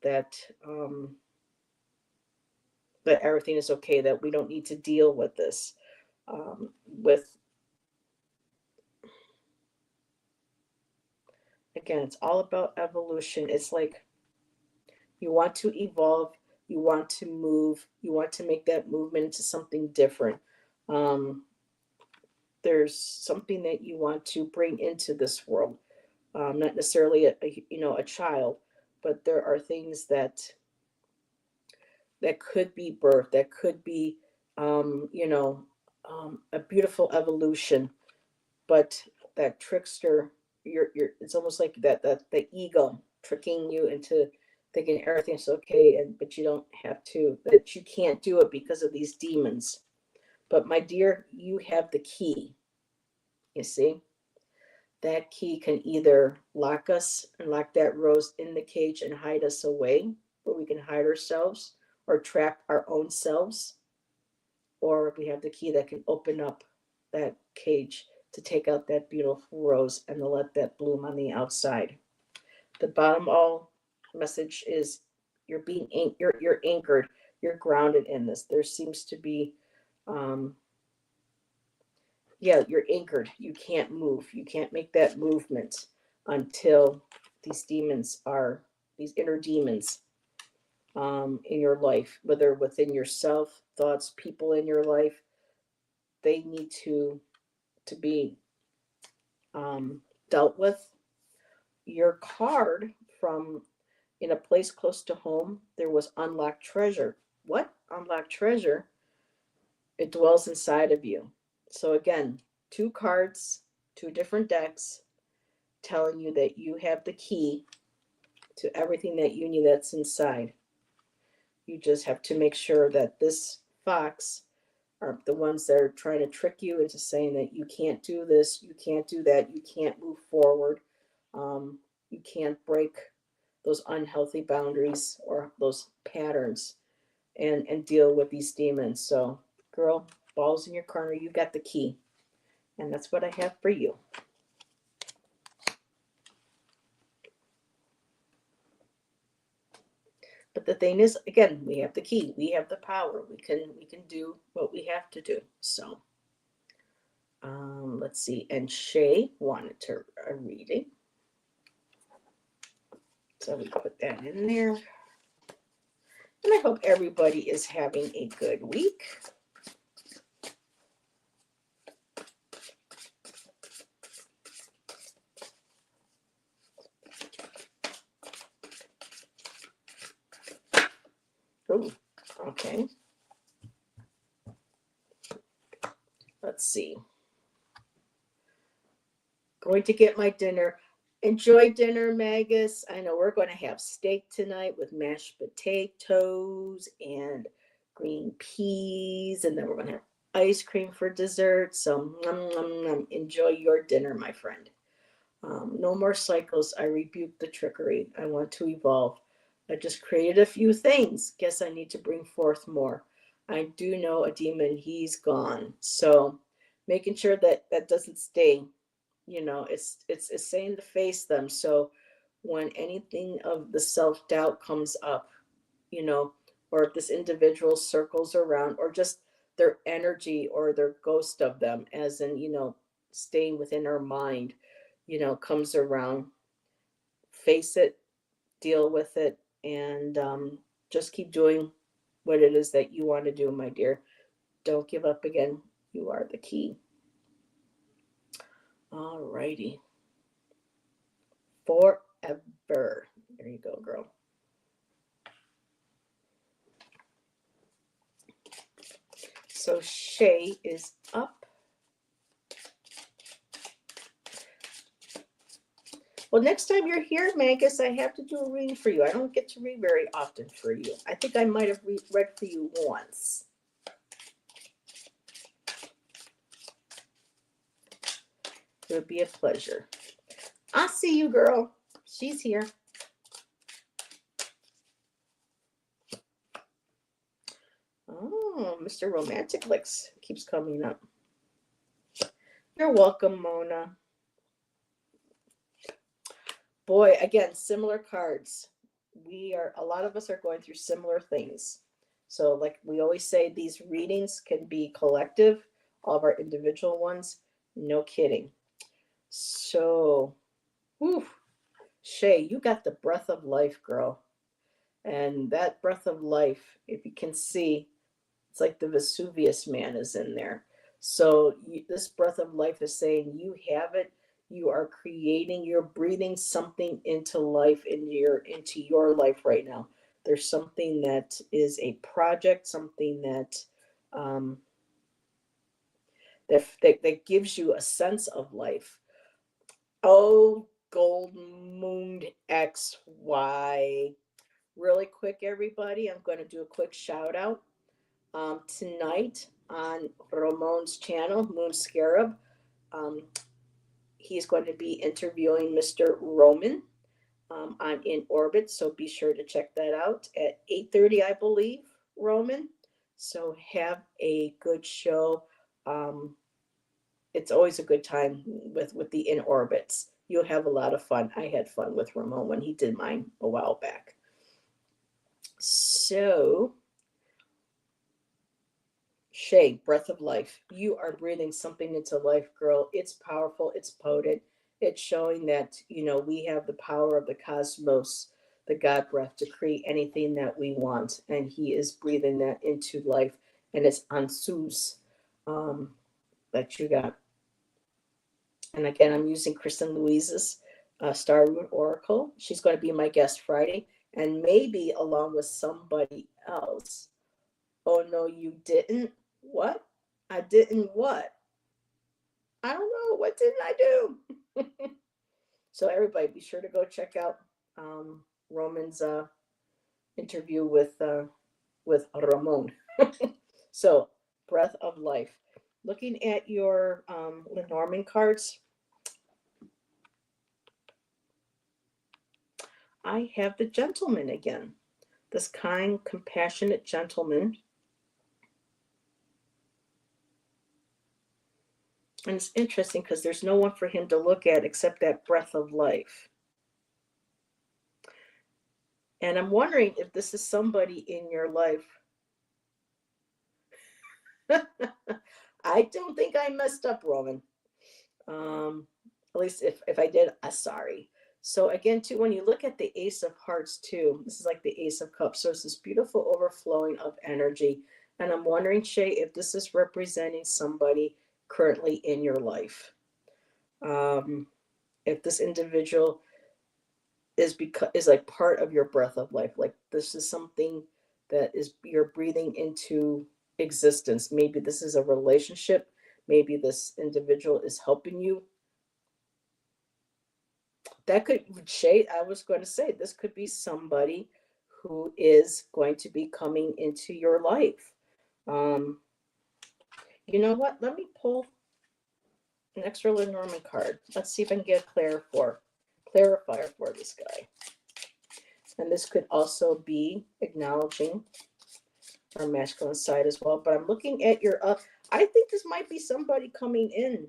that that everything is okay, that we don't need to deal with this. With Again, it's all about evolution. It's like you want to evolve, you want to move, you want to make that movement into something different. Um, there's something that you want to bring into this world, not necessarily a child, but there are things that could be birth, that could be a beautiful evolution, but that trickster, it's almost like that the ego tricking you into thinking everything's okay, but you don't have to, that you can't do it because of these demons. But my dear, you have the key. You see, that key can either lock that rose in the cage and hide us away, where we can hide ourselves, or trap our own selves, or we have the key that can open up that cage to take out that beautiful rose and to let that bloom on the outside. The bottom all message is you're anchored, you're grounded in this. There seems to be um, yeah, you're anchored. You can't move. You can't make that movement until these demons are these inner demons in your life, whether within yourself, thoughts, people in your life, they need to be um, dealt with. Your card from in a place close to home, there was unlocked treasure. What unlocked treasure? It dwells inside of you. So again, two cards, two different decks, telling you that you have the key to everything that you need that's inside. You just have to make sure that this fox are the ones that are trying to trick you into saying that you can't do this, you can't do that, you can't move forward, you can't break those unhealthy boundaries or those patterns and deal with these demons. So, girl, balls in your corner, you got the key. And that's what I have for you. But the thing is, again, we have the key. We have the power. We can do what we have to do. So let's see. And Shay wanted to a reading, so we put that in there. And I hope everybody is having a good week. Oh, okay. Let's see. Going to get my dinner. Enjoy dinner, Magus. I know we're going to have steak tonight with mashed potatoes and green peas, and then we're going to have ice cream for dessert. So, enjoy your dinner, my friend. No more cycles. I rebuke the trickery. I want to evolve. I just created a few things. Guess I need to bring forth more. I do know a demon. He's gone. So, making sure that that doesn't stay, it's saying to face them. So when anything of the self-doubt comes up, you know or if this individual circles around, or just their energy or their ghost of them, as in, staying within our mind, comes around, face it, deal with it, and just keep doing what it is that you want to do, my dear. Don't give up again. You are the key. All righty. Forever. There you go, girl. So Shay is up. Well, next time you're here, Magus, I have to do a reading for you. I don't get to read very often for you. I think I might have read for you once. It would be a pleasure. I see you, girl. She's here. Oh, Mr. Romantic Licks keeps coming up. You're welcome, Mona. Boy, again, similar cards. A lot of us are going through similar things. So, like we always say, these readings can be collective, all of our individual ones. No kidding. So, whew, Shay, you got the breath of life, girl. And that breath of life, if you can see, it's like the Vesuvius man is in there. So this breath of life is saying you have it. You are creating. You're breathing something into life, into your life right now. There's something that is a project, something um, that gives you a sense of life. Oh, gold moon XY. Really quick, everybody. I'm going to do a quick shout out. Tonight on Ramon's channel, Moon Scarab, he's going to be interviewing Mr. Roman on In Orbit, so be sure to check that out at 8:30, I believe. Roman. So have a good show. Um, it's always a good time with the in orbits. You'll have a lot of fun. I had fun with Ramon when he did mine a while back. So, Shay, breath of life. You are breathing something into life, girl. It's powerful, it's potent. It's showing that, we have the power of the cosmos, the God breath, to create anything that we want. And He is breathing that into life. And it's Ansus that you got. And again, I'm using Kristen Louise's Star Root Oracle. She's going to be my guest Friday, and maybe along with somebody else. Oh, no, you didn't? What? I didn't what? I don't know. What didn't I do? So, everybody, be sure to go check out Roman's interview with Ramon. So, breath of life. Looking at your Lenormand cards, I have the gentleman again. This kind, compassionate gentleman. And it's interesting because there's no one for him to look at except that breath of life. And I'm wondering if this is somebody in your life. I don't think I messed up, Roman. At least if I did, I'm sorry. So again, too, when you look at the Ace of Hearts, too, this is like the Ace of Cups. So it's this beautiful overflowing of energy. And I'm wondering, Shay, if this is representing somebody currently in your life. Um, if this individual is like part of your breath of life, like this is something that is you're breathing into existence. Maybe this is a relationship. Maybe this individual is helping you. That could shade. I was going to say this could be somebody who is going to be coming into your life. Um, you know what? Let me pull an extra Lenormand card. Let's see if I can get a clarifier for this guy. And this could also be acknowledging our masculine side as well. But I'm looking at your I think this might be somebody coming in.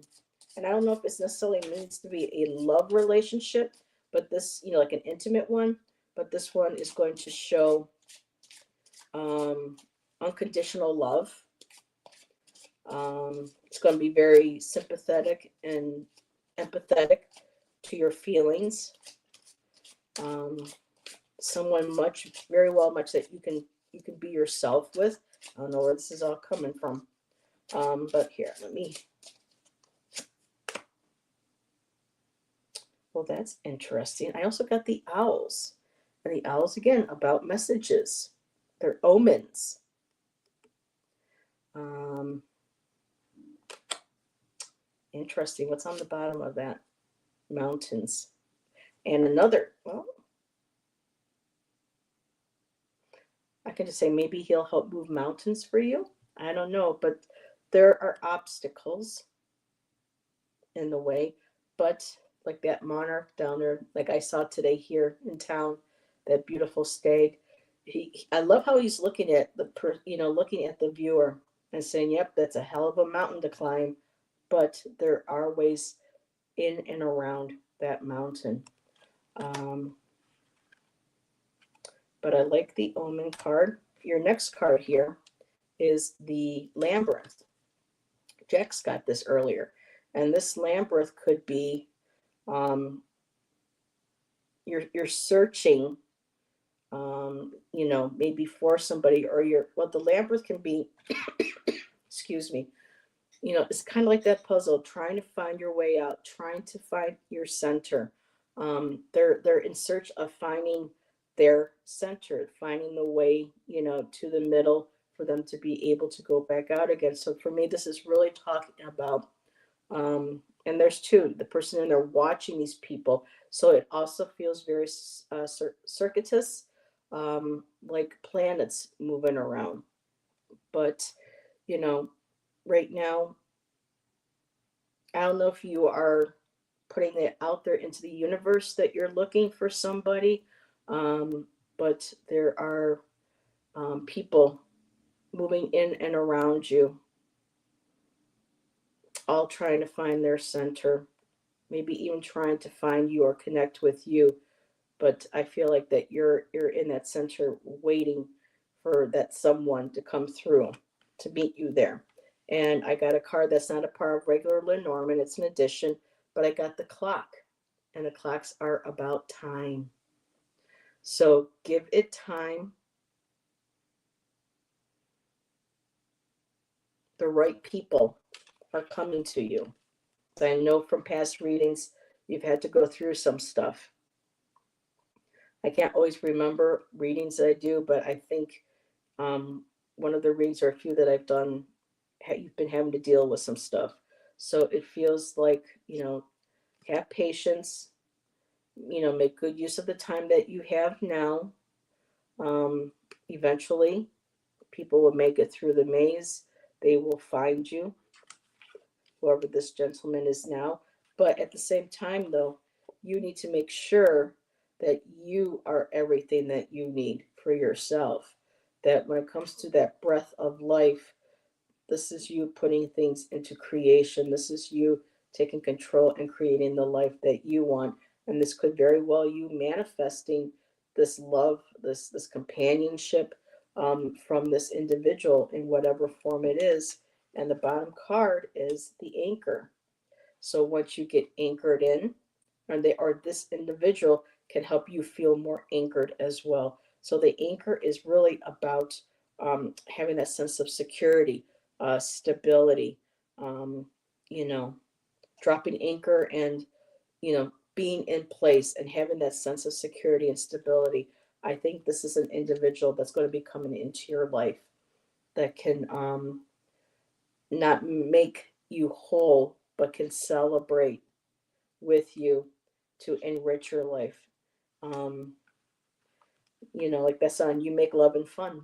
And I don't know if it's necessarily means to be a love relationship, but this, like an intimate one. But this one is going to show um, unconditional love. It's going to be very sympathetic and empathetic to your feelings. Um, Someone very much that you can be yourself with. I don't know where this is all coming from. But here, let me. Well, that's interesting. I also got the owls. And the owls, again, about messages. They're omens. Interesting. What's on the bottom of that? Mountains. And another, well, I can just say maybe he'll help move mountains for you. I don't know, but there are obstacles in the way. But like that monarch down there, like I saw today here in town, that beautiful stag. I love how he's looking at looking at the viewer and saying, "Yep, that's a hell of a mountain to climb, but there are ways in and around that mountain." Um, but I like the omen card. Your next card here is the Labyrinth. Jack's got this earlier, and this Labyrinth could be you're searching, maybe for somebody, or the Labyrinth can be, excuse me, it's kind of like that puzzle, trying to find your way out, trying to find your center. They're in search of finding their center, finding the way, to the middle for them to be able to go back out again. So for me, this is really talking about, and there's two, the person in there watching these people. So it also feels very circuitous, like planets moving around. But, you know, right now, I don't know if you are putting it out there into the universe that you're looking for somebody, but there are people. moving in and around you, all trying to find their center, maybe even trying to find you or connect with you. But I feel like that you're in that center waiting for that someone to come through to meet you there. And I got a card that's not a part of regular Lenormand, it's an addition, but I got the clock. And the clocks are about time. So give it time. The right people are coming to you. I know from past readings you've had to go through some stuff. I can't always remember readings that I do, but I think one of the readings or a few that I've done, you've been having to deal with some stuff. So it feels like, have patience, make good use of the time that you have now. Eventually, people will make it through the maze. They will find you, whoever this gentleman is now. But at the same time, though, you need to make sure that you are everything that you need for yourself. That when it comes to that breath of life, this is you putting things into creation. This is you taking control and creating the life that you want. And this could very well you manifesting this love, this companionship from this individual in whatever form it is. And the bottom card is the anchor. So once you get anchored in, or this individual can help you feel more anchored as well. So the anchor is really about having that sense of security, stability, um, you know, dropping anchor and, being in place and having that sense of security and stability. I think this is an individual that's going to be coming into your life that can not make you whole, but can celebrate with you to enrich your life. Um, like that song, You Make Love and Fun,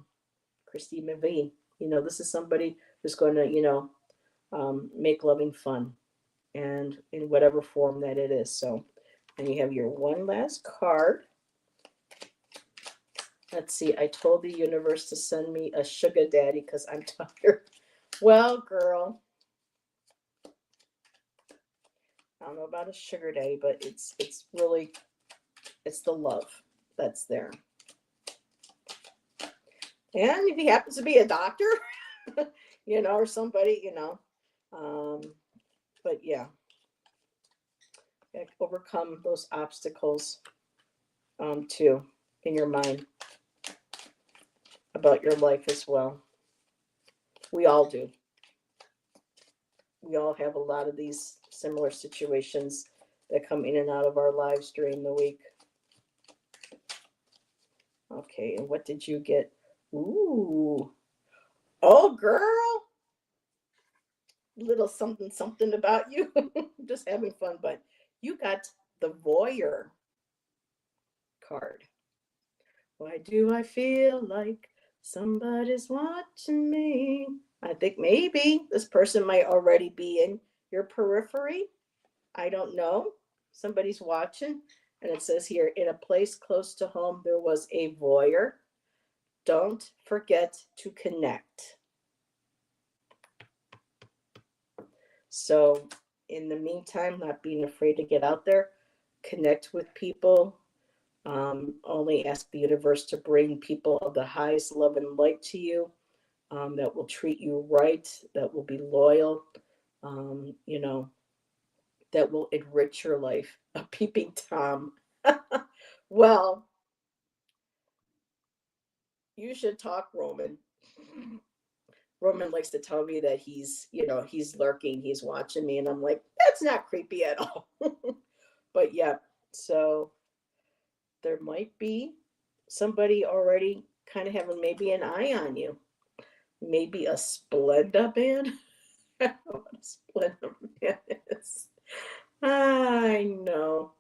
Christine McVie. This is somebody who's going to, make loving fun and in whatever form that it is. So, and you have your one last card. Let's see, I told the universe to send me a sugar daddy because I'm tired. Well, girl, I don't know about a sugar daddy, but it's really, it's the love that's there. And if he happens to be a doctor, or somebody, but yeah, overcome those obstacles too in your mind about your life as well. We all do. We all have a lot of these similar situations that come in and out of our lives during the week. Okay, and what did you get? Ooh. Oh, girl. Little something, something about you. Just having fun, but you got the voyeur card. Why do I feel like somebody's watching me? I think maybe this person might already be in your periphery. I don't know. Somebody's watching. And it says here, in a place close to home, there was a voyeur. Don't forget to connect. So, in the meantime, not being afraid to get out there, connect with people. Only ask the universe to bring people of the highest love and light to you, that will treat you right, that will be loyal, that will enrich your life. A peeping Tom. Well, you should talk, Roman. Roman likes to tell me that he's lurking, he's watching me, and I'm like, that's not creepy at all. But yeah, so there might be somebody already kind of having maybe an eye on you. Maybe a Splenda man. I don't know what a Splenda man is. I know.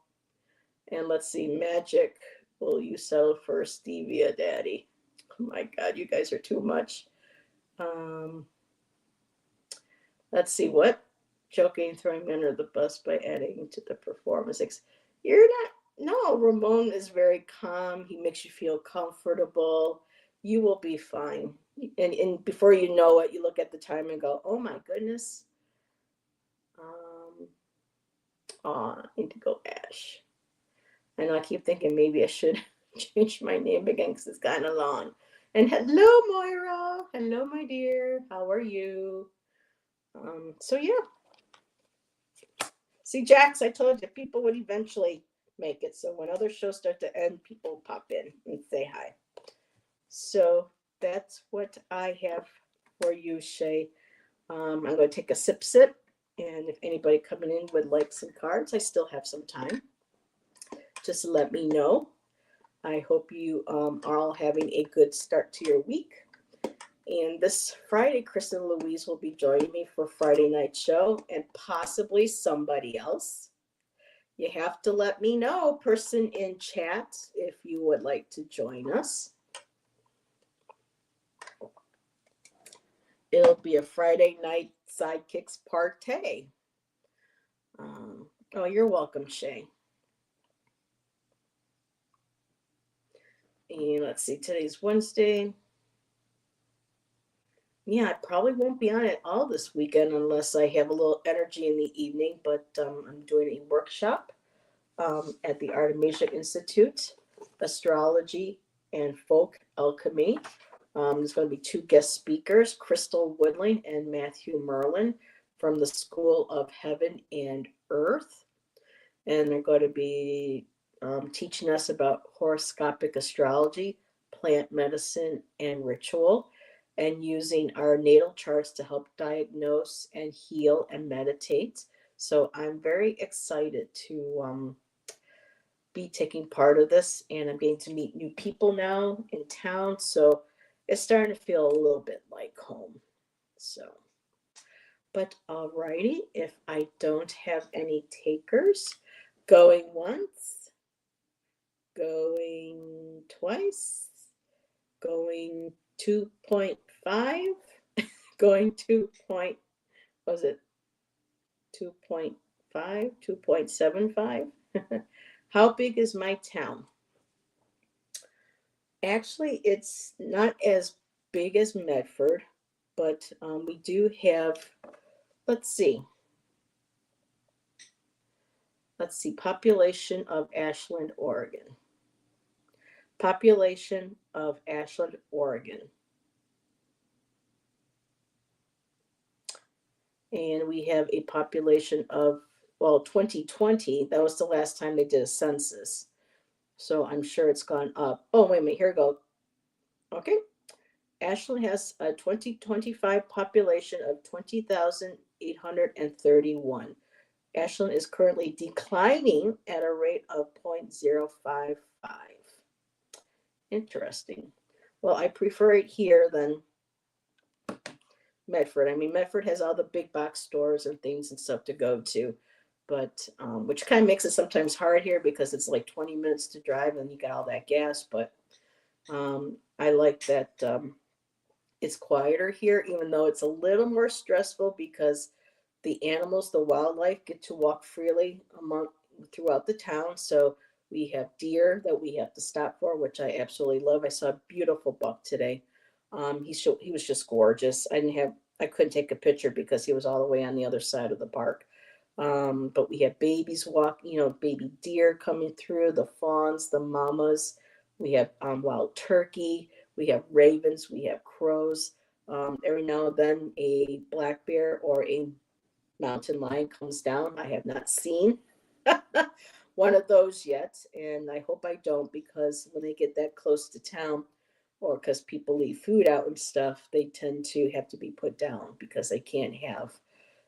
And let's see, magic. Will you settle for a stevia daddy? Oh my God, you guys are too much. Um, let's see, what? Joking, throwing me under the bus by adding to the performance. You're not, no, Ramon is very calm. He makes you feel comfortable. You will be fine. And before you know it, you look at the time and go, oh my goodness. Indigo Ash. And I keep thinking maybe I should change my name again because it's kind of long. And hello, Moira. Hello, my dear. How are you? So yeah. See, Jax, I told you people would eventually make it. So when other shows start to end, people pop in and say hi. So that's what I have for you, Shay. I'm going to take a sip. And if anybody coming in would like some cards, I still have some time. Just let me know. I hope you are all having a good start to your week. And this Friday, Kristen Louise will be joining me for Friday night show and possibly somebody else. You have to let me know, person in chat, if you would like to join us. It'll be a Friday night sidekicks party. Oh, you're welcome, Shay. And let's see, today's Wednesday. Yeah, I probably won't be on it all this weekend unless I have a little energy in the evening, but I'm doing a workshop at the Artemisia Institute, Astrology and Folk Alchemy. There's going to be two guest speakers, Crystal Woodling and Matthew Merlin from the School of Heaven and Earth. And they're going to be teaching us about horoscopic astrology, plant medicine, and ritual, and using our natal charts to help diagnose and heal and meditate. So I'm very excited to be taking part of this, and I'm getting to meet new people now in town. So it's starting to feel a little bit like home. So, but alrighty, if I don't have any takers, going once, going twice, going 2.5, going 2 point, was it 2.5, 2.75? How big is my town? Actually, it's not as big as Medford, but we do have, let's see, population of Ashland, Oregon. Population of Ashland, Oregon. And we have a population of, well, 2020, that was the last time they did a census. So I'm sure it's gone up. Oh, wait a minute, here we go. Okay. Ashland has a 2025 population of 20,831. Ashland is currently declining at a rate of 0.055. Interesting. Well, I prefer it here than Medford. I mean, Medford has all the big box stores and things and stuff to go to, but which kind of makes it sometimes hard here because it's like 20 minutes to drive and you got all that gas. But I like that it's quieter here, even though it's a little more stressful because the animals, the wildlife, get to walk freely throughout the town. So we have deer that we have to stop for, which I absolutely love. I saw a beautiful buck today. He was just gorgeous. I couldn't take a picture because he was all the way on the other side of the park. But we have babies walking, baby deer coming through, the fawns, the mamas. We have wild turkey. We have ravens. We have crows. Every now and then, a black bear or a mountain lion comes down. I have not seen one of those yet, and I hope I don't, because when they get that close to town, or because people leave food out and stuff, they tend to have to be put down because they can't have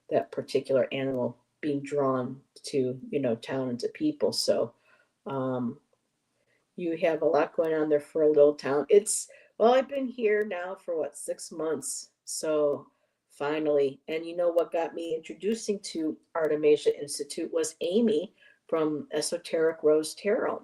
that particular animal being drawn to town and to people. So you have a lot going on there for a little town. I've been here now for 6 months, so finally. And you know what got me introducing to Artemisia Institute was Amy from Esoteric Rose Tarot.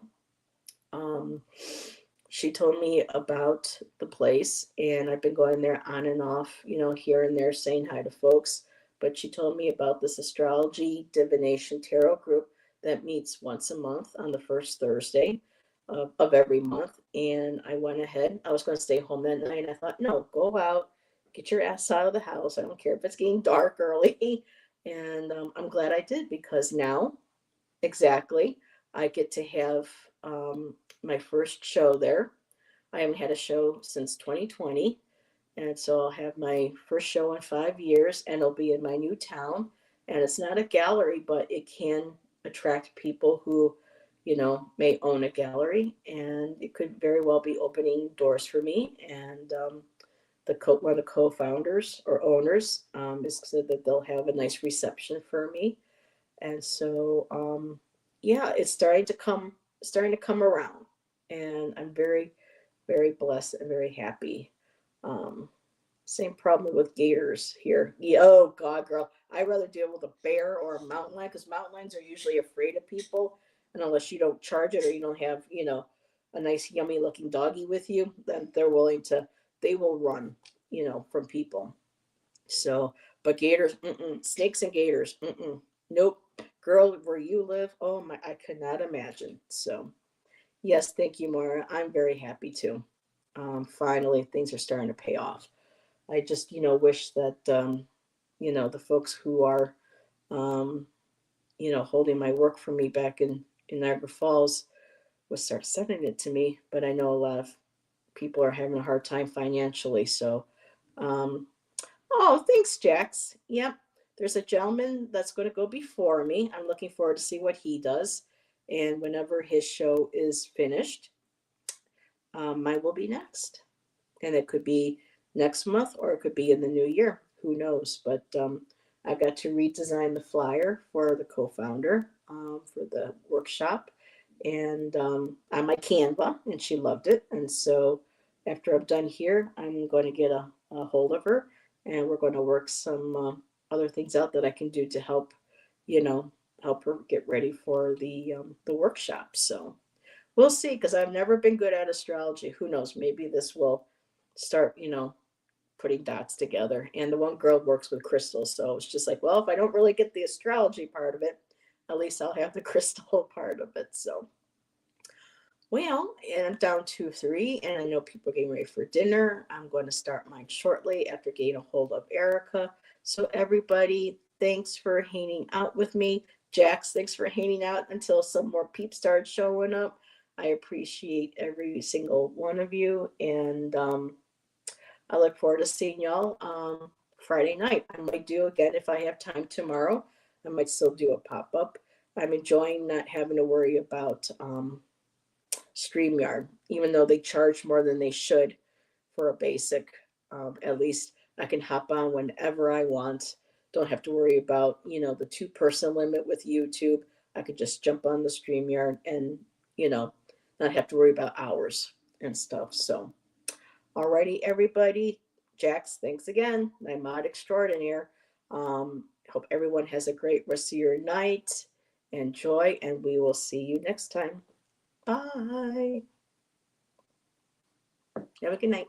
She told me about the place, and I've been going there on and off, here and there, saying hi to folks. But she told me about this astrology divination tarot group that meets once a month on the first Thursday. of every month. And I went ahead. I was going to stay home that night. And I thought, no, go out, get your ass out of the house. I don't care if it's getting dark early. And I'm glad I did, because now, exactly, I get to have my first show there. I haven't had a show since 2020. And so I'll have my first show in 5 years, and it'll be in my new town. And it's not a gallery, but it can attract people who, may own a gallery. And it could very well be opening doors for me. And one of the co-founders or owners is said that they'll have a nice reception for me. And so, yeah, it's starting to come around. And I'm very, very blessed and very happy. Um, Same problem with gators here. Yeah, oh God, girl, I'd rather deal with a bear or a mountain lion, because mountain lions are usually afraid of people, and unless you don't charge it or you don't have, a nice yummy looking doggy with you, then they will run, from people. So, but gators, snakes and gators, nope. Girl, where you live, oh my, I could not imagine. So, yes, thank you, Mara. I'm very happy too. Finally, things are starting to pay off. I just, wish that, the folks who are, um, holding my work for me back in Niagara Falls would start sending it to me. But I know a lot of people are having a hard time financially. So, um, oh, thanks, Jax. Yep. There's a gentleman that's going to go before me. I'm looking forward to see what he does. And whenever his show is finished, mine will be next. And it could be next month or it could be in the new year. Who knows? But I got to redesign the flyer for the co-founder for the workshop, and on my Canva, and she loved it. And so after I'm done here, I'm going to get a hold of her, and we're going to work some other things out that I can do to help, you know, help her get ready for the workshop. So we'll see, because I've never been good at astrology. Who knows? Maybe this will start, putting dots together. And the one girl works with crystals. So it's just like, well, if I don't really get the astrology part of it, at least I'll have the crystal part of it. So, well, and I'm down 2-3, and I know people are getting ready for dinner. I'm going to start mine shortly after getting a hold of Erica. So, everybody, thanks for hanging out with me. Jax, thanks for hanging out until some more peeps start showing up. I appreciate every single one of you. And I look forward to seeing y'all Friday night. I might do again if I have time tomorrow. I might still do a pop up. I'm enjoying not having to worry about StreamYard, even though they charge more than they should for a basic. At least I can hop on whenever I want. Don't have to worry about, the two-person limit with YouTube. I could just jump on the StreamYard and, you know, not have to worry about hours and stuff. So, alrighty, everybody. Jax, thanks again. My mod extraordinaire. Hope everyone has a great rest of your night. Enjoy, and we will see you next time. Bye. Have a good night.